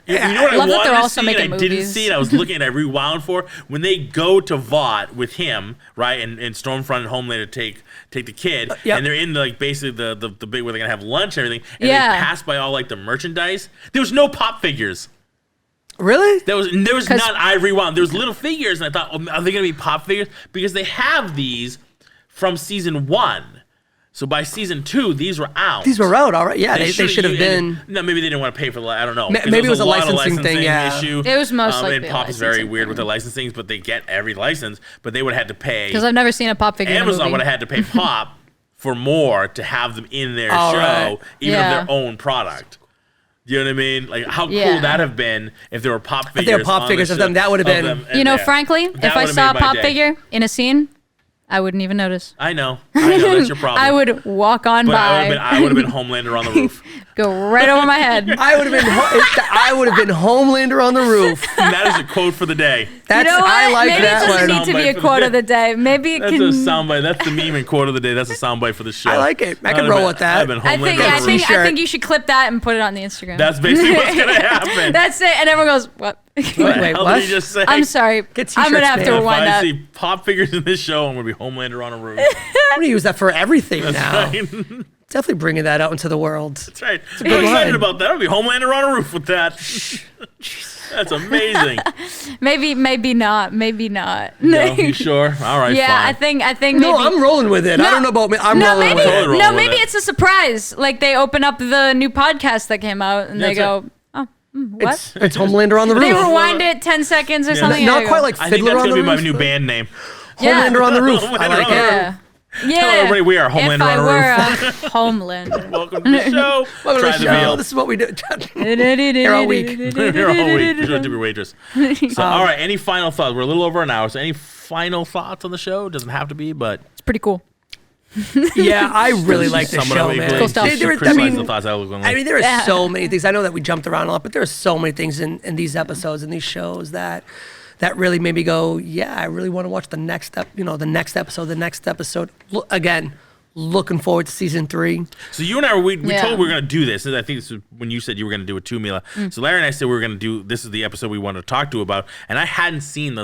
Yeah, You know what I love I that wanted they're to also see and I making didn't movies. see it. I was looking and I rewound for when they go to Vought with him, right, and Stormfront and Homelander take the kid, Yep. and they're in like basically the big where they're gonna have lunch and everything, and Yeah. they pass by all like the merchandise. There was no pop figures. Really? There was not. I rewound. There was little figures, and I thought, oh, are they gonna be pop figures? Because they have these from season 1. So by season 2, these were out. These were out, all right. Yeah, they should have been. No, maybe they didn't want to pay for the. I don't know. 'cause Maybe there it was a lot of licensing thing, yeah. issue. It was most likely And a Pop is very licensing weird with thing. their licensings, but they get every license. But they would have had to pay. Because I've never seen a pop figure in a Amazon movie. would have had to pay Pop for more to have them in their All show, right. even Yeah. of their own product. You know what I mean? Like how Yeah. cool that have been if there were pop figures. there were pop on figures the of them, show- that would have been- them You know, there. frankly, That if I would've saw a made my pop day. figure in a scene, I wouldn't even notice. I know that's your problem. I would walk on But by, I would have been Homelander on the roof. go right over my head. I would have been. I would have been Homelander on the roof. And that is a quote for the day. That's. You know what? I like Maybe that it doesn't one. need to be Soundbite a for quote the of the day. Maybe it That's can. a soundbite. That's the meme and quote of the day. That's a soundbite for the show. I like it. I can I'd roll have with been- that. I've been I think, Homelander on I the think, roof. I T-shirt. think you should clip that and put it on the Instagram. That's basically what's gonna happen. That's it, and everyone goes, "What?" Wait, How what? did he just say? I'm sorry. Get I'm gonna t-shirts have made. to If If rewind I that. see pop figures in this show, I'm gonna be Homelander on a roof. I'm gonna use that for everything now. Right. Definitely bringing that out into the world. That's right. I'm good excited line. about that. I'll be Homelander on a roof with that. That's amazing. Maybe not. Maybe not. No, you sure? All right, Yeah, fine. I think No, maybe. I'm rolling with it. I don't know about me. I'm no, rolling maybe with Totally it. rolling no, with maybe it. it's a surprise. Like they open up the new podcast that came out and they That's go, "Oh, what?" It's Homelander on the They roof. rewind it 10 seconds or something. Not and they quite go, like I think Fiddler that's on gonna the be my roof. new band name. Yeah. Homelander on the roof. I Homelander like on the it. Yeah. Yeah. Hello, everybody. We are Homelander if I on a were roof. a Homelander. Welcome to the show. Welcome to Try the the show. meal. This is what we do. Here all week. You're all week. You're a different waitress. So, all right. Any final thoughts? We're a little over an hour. So, any final thoughts on the show? Doesn't have to be, but It's pretty cool. Yeah, I really like this sum it show, up man. equally. Cool stuff. Just There- criticize I mean- the thoughts I was going I mean, there are Yeah. so many things. I know that we jumped around a lot, but there are so many things in these episodes and these shows that really made me go, yeah, I really want to watch the next the next episode. Again, looking forward to season 3. So you and I, we Yeah. told we were going to do this. And I think this is when you said you were going to do it too, Mila. So Larry and I said we were going to do, this is the episode we wanted to talk to about. And I hadn't seen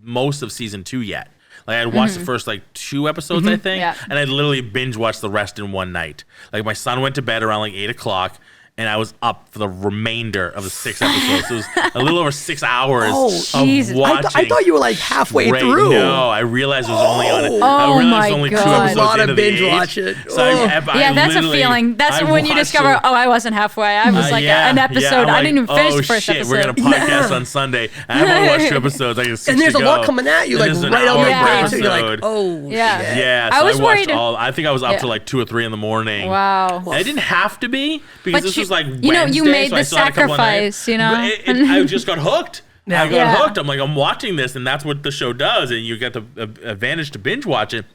most of season 2 yet. Like I had watched the first 2 episodes, I think. Yeah. And I literally binge watched the rest in one night. Like my son went to bed around 8 o'clock. And I was up for the remainder of the 6 episodes. So it was a little over 6 hours Oh, of Jesus. watching. I thought you were like halfway straight. through. No, I realized it was only on it. Oh I realized my it was only 2 God. episodes A lot into of the binge 8. watching. So I Yeah, that's a literally- feeling. That's I when you watched discover, it. oh, I wasn't halfway. I was an episode. I'm I didn't even finish oh, the first shit, episode. We're gonna podcast on Sunday. I haven't watched 2 episodes. I got 6 And there's to a go. lot coming at you, And like there's an right on hour the Yeah. brain. So you're like, episode. oh, Yeah. shit. Yeah, I so was I watched worried- all. I think I was up Yeah. to 2 or 3 in the morning. Wow. And I didn't have to be because But this you- was you know, you Wednesday, made so I the still had a couple of nights. sacrifice, you know? But I just got hooked. Yeah. I got Yeah. hooked. I'm like, I'm watching this, and that's what the show does, and you get the advantage to binge watch it.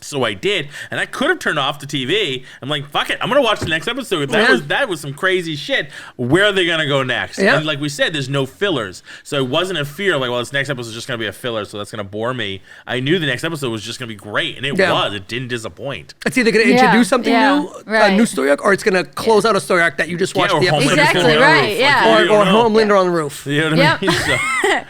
So I did, and I could have turned off the TV. I'm like, fuck it, I'm gonna watch the next episode. That was some crazy shit. Where are they gonna go next? Yeah. And like we said, there's no fillers, so it wasn't a fear like, well, this next episode is just gonna be a filler, so that's gonna bore me. I knew the next episode was just gonna be great, and it Yeah. was. It didn't disappoint. It's either going to Yeah, introduce something yeah, new, a right. new story arc, or it's going to close out a story arc that you just watched or the episode. Homelander Exactly, on the right, roof. yeah. Like, you Or don't know. Homelander on the roof. You know what Yep. I mean? So,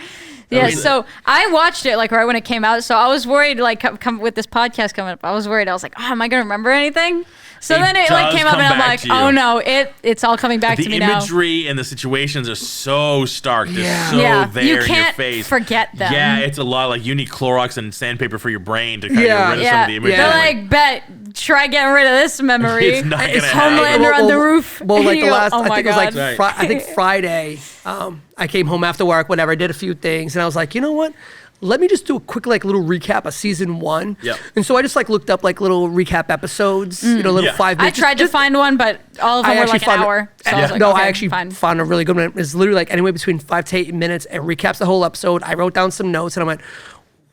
Yeah, so I watched it like right when it came out. So I was worried, like, come with this podcast coming up. I was worried. I was like, oh, am I gonna remember anything? So then it like came up, and I'm like, oh no, it's all coming back to me now. The imagery and the situations are so stark. They're so there you in can't your face. Forget them. Yeah, it's a lot. Like you need Clorox and sandpaper for your brain to kind of get rid of some of the imagery. They're like, try getting rid of this memory. It's not gonna Homelander on the roof. Well, like the last, oh I think it was like Right. I think Friday. I came home after work, whatever. I did a few things, and I was like, you know what? Let me just do a quick like little recap of season 1. Yep. And so I just like looked up like little recap episodes, little 5 I minutes. tried to find one, but all of them were like an hour. So I was like, no, okay, I actually fine. found a really good one. It's literally like anywhere between 5 to 8 minutes. It recaps the whole episode. I wrote down some notes, and I went,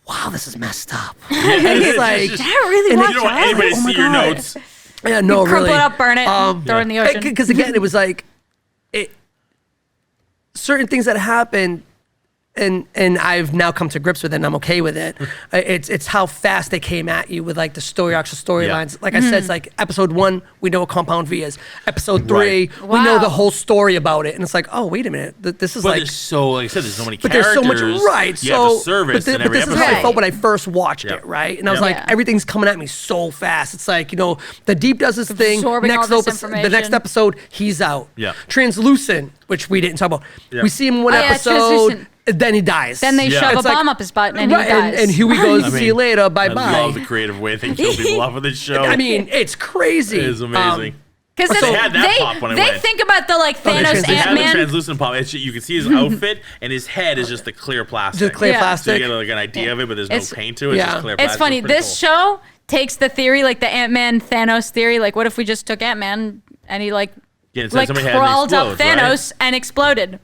wow, this is messed up. And it's like, Did I really you watch don't want that? anybody to Oh my see your God. notes. yeah, no, Crumple really. it up, burn it, throw it in the ocean. Because again, it was like, certain things that happened, and I've now come to grips with it, and I'm okay with it. It's how fast they came at you with like the story arcs, the storylines. Like I said, it's like episode 1, we know what Compound V is. Episode 3, Right. we know Wow. the whole story about it, and it's like, oh, wait a minute, this is But like. there's so, like I said, there's so many But characters. there's so much, right? You have to service in but every this is episode. how I felt when I first watched Yep. it, right? And I was Yep. like, Yeah. everything's coming at me so fast. It's like, the Deep does his thing. Absorbing all this the next information. episode, he's out. Yeah. Translucent, which we didn't talk about. Yeah. We see him in one Oh, yeah, episode, Translucent. then he dies. Then they Yeah. shove a It's like- bomb up his butt, and right, he dies. and Huey goes, I see you mean, later, bye I bye. love the creative way they kill people off of this show. I mean, it's crazy. it is amazing. Because They had that pop when I they went. think about the like they Thanos They have the Ant-Man. translucent pop. You can see his outfit, and his head is just the clear plastic. Just clear Yeah. So plastic. you get like an idea of it, but there's It's- no paint to it. It's yeah. just clear plastic. It's funny. pretty This cool. show takes the theory, like the Ant-Man Thanos theory. Like, what if we just took Ant-Man and he like Yeah, it's like somebody had him crawled up explode, right? Thanos and exploded?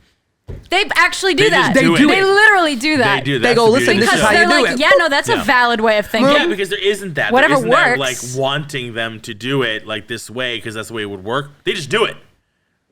They actually do They that. just do it. They literally do that. They do. They That's go, the "Listen, beauty this of is the how show." you They're do like, it. yeah, no, that's Yeah. a valid way of thinking. Yeah, because there isn't that. Whatever there isn't that, works. like wanting them to do it like this way because that's the way it would work. They just do it.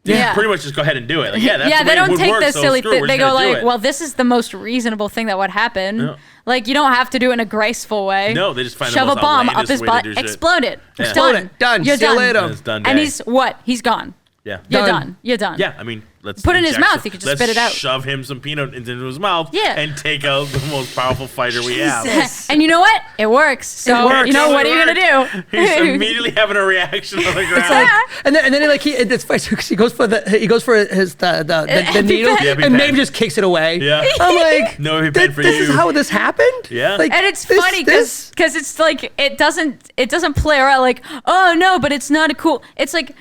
They Yeah. pretty much just go ahead and do it. Like, yeah, that's the They way it don't would take work, the so silly screw it, thing. we're They just go gonna do like, it. well, this is the most reasonable thing that would happen. Yeah. Like, you don't have to do it in a graceful way. No, they just find the shove most a bomb up outlandish his way to butt, do shit. explode it. Yeah. Explode it. Done. You're See you done. later. And it's done. And day. he's what? He's gone. Yeah. You're Done. done. You're done. Yeah, I mean, let's Put it in his inject mouth, some- you could just let's spit it out. Shove him some peanut into his mouth. Yeah. And take out the most powerful fighter we have. Jesus. And you know what? It works. So works. you know It what are you gonna works. do? He's immediately having a reaction on the ground. It's like, and then like it's funny because he goes for the needle, Yeah, and EpiPen. Maeve just kicks it away. Yeah. I'm like, No EpiPen this, for this is you." how this happened. Yeah. like, And it's this- funny this- because it's like it doesn't play around like, oh no, but it's not a cool. It's like,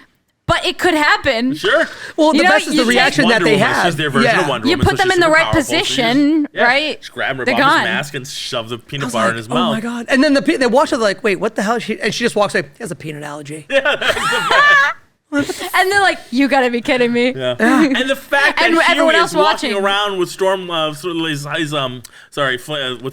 but it could happen. Sure. Well, You the know, best is you the take- reaction that Wonder they Woman, have. She's their version of Wonder You Woman. put so them she's in the super right powerful, so you position, right? Just grab her They're off his gone. mask and shove the I peanut was bar in like, his oh mouth. my god! And then they watch her like, wait, what the hell? And she just walks away. He has a peanut allergy. And they're like, you gotta be kidding me. Yeah. And the fact that And Huey everyone is else walking watching. around with Storm, what's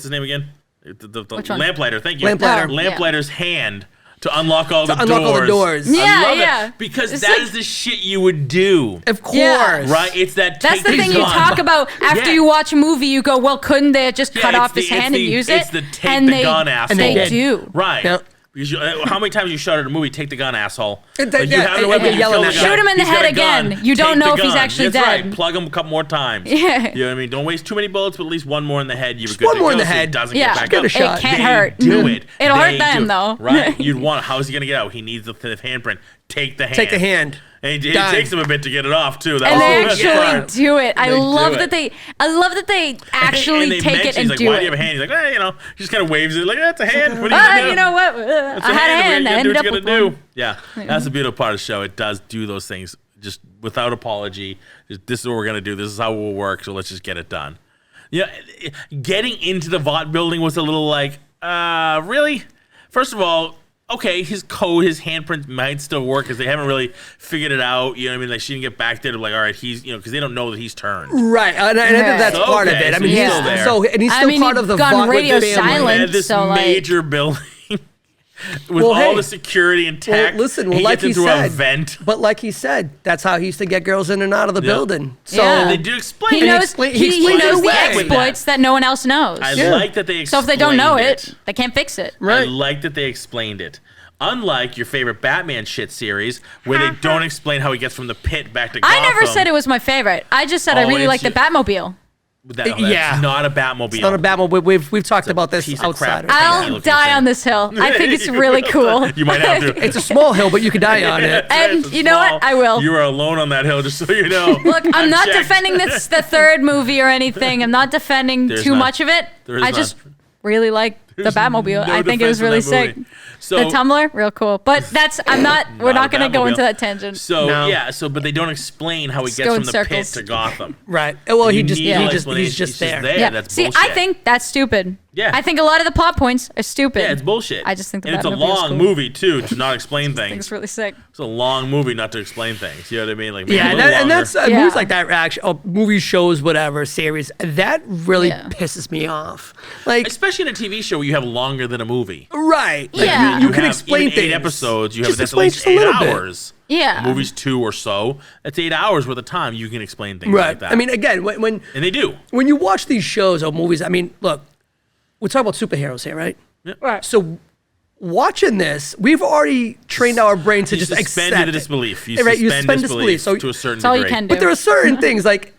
his name again? The Which one? Lamplighter. Thank you. Lamplighter. Oh, yeah. Lamplighter's hand to unlock all the doors. unlock all the doors. I Yeah, love yeah. it because It's that like- is the shit you would do. Of course, Yeah. Right? It's that. That's take the thing you gun. talk about after Yeah. you watch a movie. You go, well, couldn't they have just Yeah, cut it's off his the- it's hand and the- use it? it's the take and the they, gun, asshole. They And they do. Right. Yep. Because how many times you shot at a movie, take the gun, asshole. And Like, you yeah, have and a weapon, they're you yelling kill at the you. guy. Shoot him in the He's got head a gun. again. You don't Take know the if he's gun. actually That's dead. right. Plug him a couple more times. Yeah. You know what I mean? Don't waste too many bullets, but at least one more in the head. You're good one to more in go the so he head. doesn't Yeah. get back Get up. a shot. It can't They hurt. do it. It'll hurt They them, do. though. Right? You'd want. How's he gonna get out? He needs the handprint. Take the hand. Take the hand. And it Done. takes him a bit to get it off too. That And was they the best part. actually do it. I They do love it. that they. I love that they actually and they take mention, it and he's like, do why it. do you have a hand? He's like, you know, he just kind of waves it like, that's a hand. What are you gonna do? You know what? It's I had a hand. I You ended do up what with you're gonna one. do. Yeah, that's the beautiful part of the show. It does do those things just without apology. This is what we're gonna do. This is how it will work. So let's just get it done. Yeah, getting into the Vought building was a little like, really? First of all, okay, his code, his handprint might still work because they haven't really figured it out. You know what I mean? Like, she didn't get back there to like, all right, he's, you know, because they don't know that he's turned. Right, and I think that's So, part of okay, it. I so mean, he's he's still there. and he's I still mean, part he's of the gone Vought radio family. silent. They had this So, like- major building with Well, all hey. the security intact. Well, listen, he like gets he into a said, vent. but like he said, that's how he used to get girls in and out of the Yeah. building. So Yeah. They do explain He it. knows. explain- He, he he explains knows it the away. exploits that no one else knows. I Yeah. like that they So explained if they don't know it, it, they can't fix it. I right. like that they explained it. Unlike your favorite Batman shit series, where they don't explain how he gets from the pit back to Gotham. I never said it was my favorite. I just said I Oh, really it's like the just- Batmobile. That's not a Batmobile. It's not a Batmobile. We've talked about this piece of outside. crap. I'll die on this hill. I think it's really cool. You might have to. It's a small hill, but you could die on it. And you know what? I will. You are alone on that hill, just so you know. Look, I'm not checked. defending the third movie or anything. I'm not defending too much of it. I just really like the Batmobile. no I think it was really defense in that sick. movie. So, The Tumblr, real cool. But we're not going to go Batmobile. into that tangent. So No. but they don't explain how he go gets in from the pit circles. to Gotham. Right. Well, You he's need no just explanation. there. Yeah. That's See, bullshit. I think that's stupid. Yeah. I think a lot of the plot points are stupid. Yeah, it's bullshit. I just think the and it's a Batmobile is long cool. movie too to not explain I think things. it's really sick. It's a long movie not to explain things. You know what I mean? Like maybe Yeah, a little and that's longer. movies like that. Actually, movies, shows, whatever, series. That really Yeah. pisses me off. Like, Especially in a TV show where you have longer than a movie. right? Like, Yeah. you can have explain even 8 things. episodes. You have Just that's at explain least just a 8 little bit. hours. Yeah. Movies 2 or so. That's 8 hours worth of time. You can explain things Right. like that. I mean, again, when and they do. you watch these shows or movies, I mean, look, we're talking about superheroes here, right? Right. So watching this, we've already trained our brain to You just suspend accept the it. disbelief. You Right, suspend disbelief So, to a certain That's all you degree. can do. but there are certain things like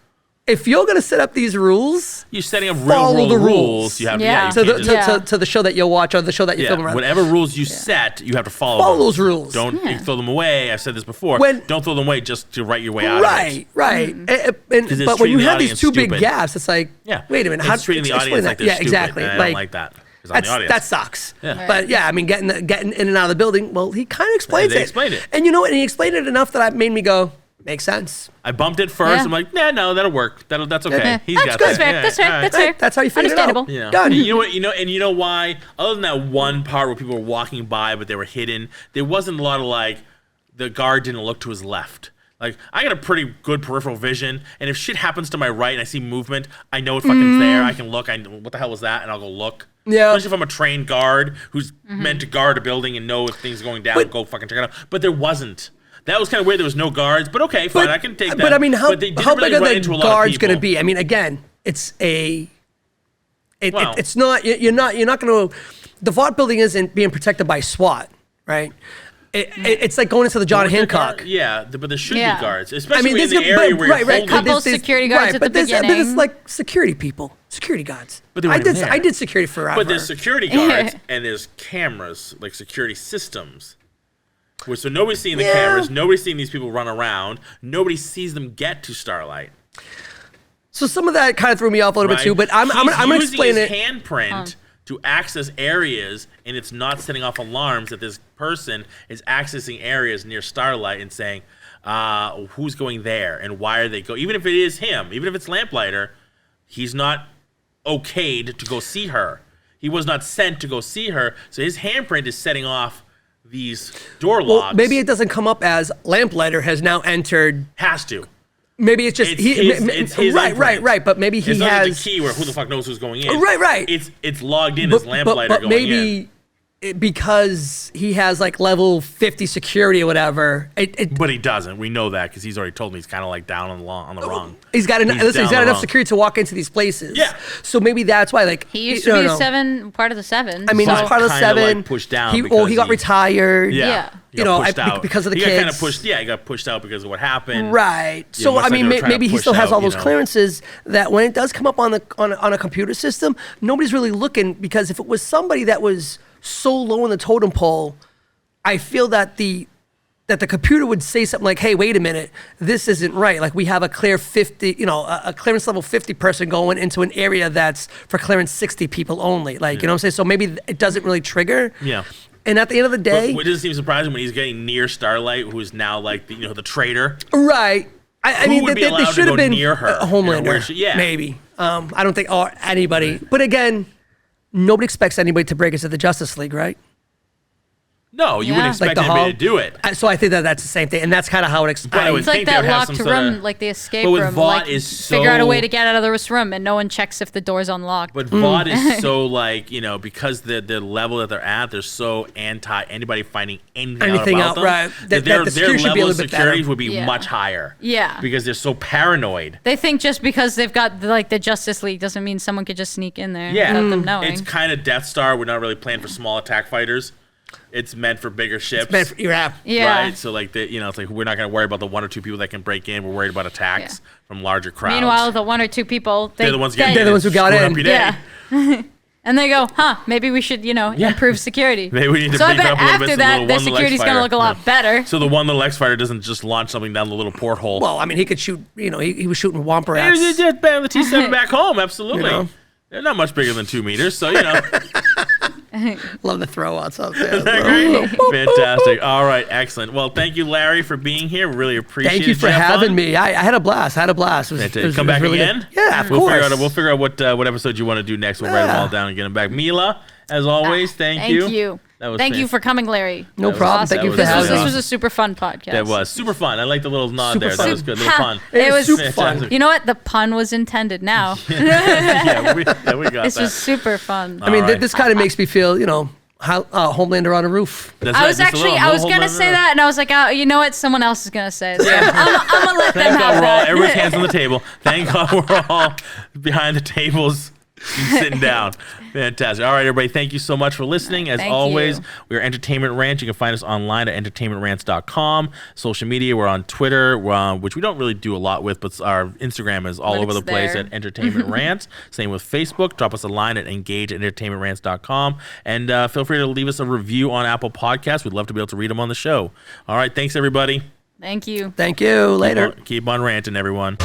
if you're gonna set up these rules, You're setting up Follow real world the rules. rules. You have Yeah. you to can't the just- Yeah. to the show that you'll watch or the show that you film around. whatever rules you set, you have to follow. Follow them. those rules. Don't Yeah. throw them away. I've said this before. When- Don't throw them away just to write your way out of Right, it. right. Mm-hmm. And, it's but when you treating the have these audience two big stupid. gaps, it's like, Yeah. wait a minute, It's treating the explain audience that? like they're yeah, stupid. exactly. And I don't like that. 'Cause I'm the audience. That sucks. Yeah. But yeah, I mean, getting in and out of the building. Well, he kind of explains They it. explained it. And you know what? And he explained it enough that made me go, makes sense. I bumped it first. Yeah. I'm like, no, that'll work. That's okay. Yeah. He's That's got good. that. Fair. Yeah, That's fair. all right. That's fair. That's how you figure it out. Understandable. Yeah. Done. And you know what? And you know why? Other than that one part where people were walking by but they were hidden, there wasn't a lot of like the guard didn't look to his left. Like I got a pretty good peripheral vision, and if shit happens to my right and I see movement, I know it fucking there. I can look. I know, what the hell was that? And I'll go look. Yeah. Especially if I'm a trained guard who's meant to guard a building and know if things are going down, go fucking check it out. But there wasn't. That was kind of weird. There was no guards, but okay, fine. I can take that. But I mean, how they didn't big really are run the into a lot of guards going to people. be? I mean, again, it's Well- it's not you're not going to. The Vought building isn't being protected by SWAT, right? It's like going into the John But there Hancock. are- Yeah, but there should Yeah. be guards, I especially mean, in there's the area where you're holding. Couple there's- security guards at the but there's- But it's beginning. like security people, security guards. But they I weren't did there. I did security forever. But there's security guards and there's cameras, like security systems. So nobody's seeing the Yeah. cameras. Nobody's seeing these people run around. Nobody sees them get to Starlight. So some of that kind of threw me off a little bit Right? too. But I'm gonna He's explain using it. his handprint to access areas, and it's not setting off alarms that this person is accessing areas near Starlight and saying, who's going there and why are they going? Even if it is him, even if it's Lamplighter, he's not okayed to go see her. He was not sent to go see her, so his handprint is setting off these door locks. Well, maybe it doesn't come up as Lamplighter has now entered. has to. Maybe it's just It's his right, imprint. right. But maybe he It's not has just a key where who the fuck knows who's going in. Right. It's logged in as Lamplighter but going maybe in. because he has like level 50 security or whatever. But he doesn't. We know that because he's already told me he's kind of like down on the wrong. He's got enough. Listen, he's down got the enough wrong. security to walk into these places. Yeah. So maybe that's why. Like He used no, to be no. part of the Seven. I mean, so. he's part of the Kinda, like, seven. pushed down He because got he- retired. Yeah. He You got know, pushed out. because of the he got kind kids. of pushed. Yeah, he got pushed out because of what happened. Right. Yeah, So much I like mean, they were trying to maybe he push still has out, all you those know. clearances that when it does come up on a computer system, nobody's really looking, because if it was somebody that was so low in the totem pole, I feel that the computer would say something like, "Hey, wait a minute, this isn't right. Like we have a clear 50, a clearance level 50 person going into an area that's for clearance 60 people only. Like you know what I'm saying? So maybe it doesn't really trigger. Yeah. And at the end of the day, But it doesn't seem surprising when he's getting near Starlight, who's now like the traitor. right. I Who mean, would be they allowed to should go have been near her? a Homelander, Where she- yeah. maybe. I don't think anybody. But again, nobody expects anybody to break into the Justice League, right? No, you Yeah. wouldn't expect the anybody Hall. to do it. So I think that's the same thing, and that's kind of how it. But I would It's like think they that would have locked some room, sorta- like the escape But with room. Vought Like is figure out a way so- to get out of this room, and no one checks if the door's unlocked. But Vought is so like because the level that they're at, they're so anti anybody finding anything out, out about them. right. That their the security should be a level of little bit security better. would be Yeah. much higher. Yeah. Because they're so paranoid. They think just because they've got the Justice League doesn't mean someone could just sneak in there Yeah, without them knowing. it's kind of Death Star. We're not really playing for small attack fighters. it's meant for bigger ships. Yeah. Right. So like it's like we're not going to worry about the 1 or 2 people that can break in. We're worried about attacks from larger crowds. Meanwhile, the 1 or 2 people, they're the ones getting They're the ones who got in. Up your day. Yeah. And they go, maybe we should, improve security. Maybe we need to so I beef bet up a little after bit. that, the security's going to look a lot better. So the one little X-Fighter doesn't just launch something down the little porthole. Well, I mean, he could shoot, he was shooting Womper rats. He just bang the T-7 back home, absolutely. You know? They're not much bigger than 2 meters, so, Love the throwouts out there. Isn't that great? Fantastic. All right, excellent. Well, thank you, Larry, for being here. Really appreciate it. Thank you for having me. I had a blast. It was Come back really again? Good. Yeah, of We'll course. figure out what episode you want to do next. We'll write them all down and get them back. Mila, as always, thank you. Thank you. Thank you for coming, Larry. No problem. Awesome. Thank you for having me. This was a super fun podcast. That was super fun. I like the little nod Super there. fun. That was good. Little fun. It was super fun. You know what? The pun was intended now. Yeah, we got This that. was super fun. I mean, All right. this kind of makes me feel, how Homelander on a roof. That's I right, was just a actually, little- I was little gonna Homelander. say that, and I was like, you know what? Someone else is gonna say it. So I'm gonna let them Thank God have we're all, that. everyone's hands on the table. Thank God we're all behind the tables sitting down. Fantastic. All right, everybody, thank you so much for listening. As Thank always, you. we're Entertainment Rant. You can find us online at entertainmentrants.com. Social media, we're on Twitter, which we don't really do a lot with, but our Instagram is all But over the it's place there. at Entertainment Rant. Same with Facebook. Drop us a line at engage@entertainmentrants.com. And feel free to leave us a review on Apple Podcasts. We'd love to be able to read them on the show. All right, thanks, everybody. Thank you. Thank you. Later. Keep on ranting, everyone.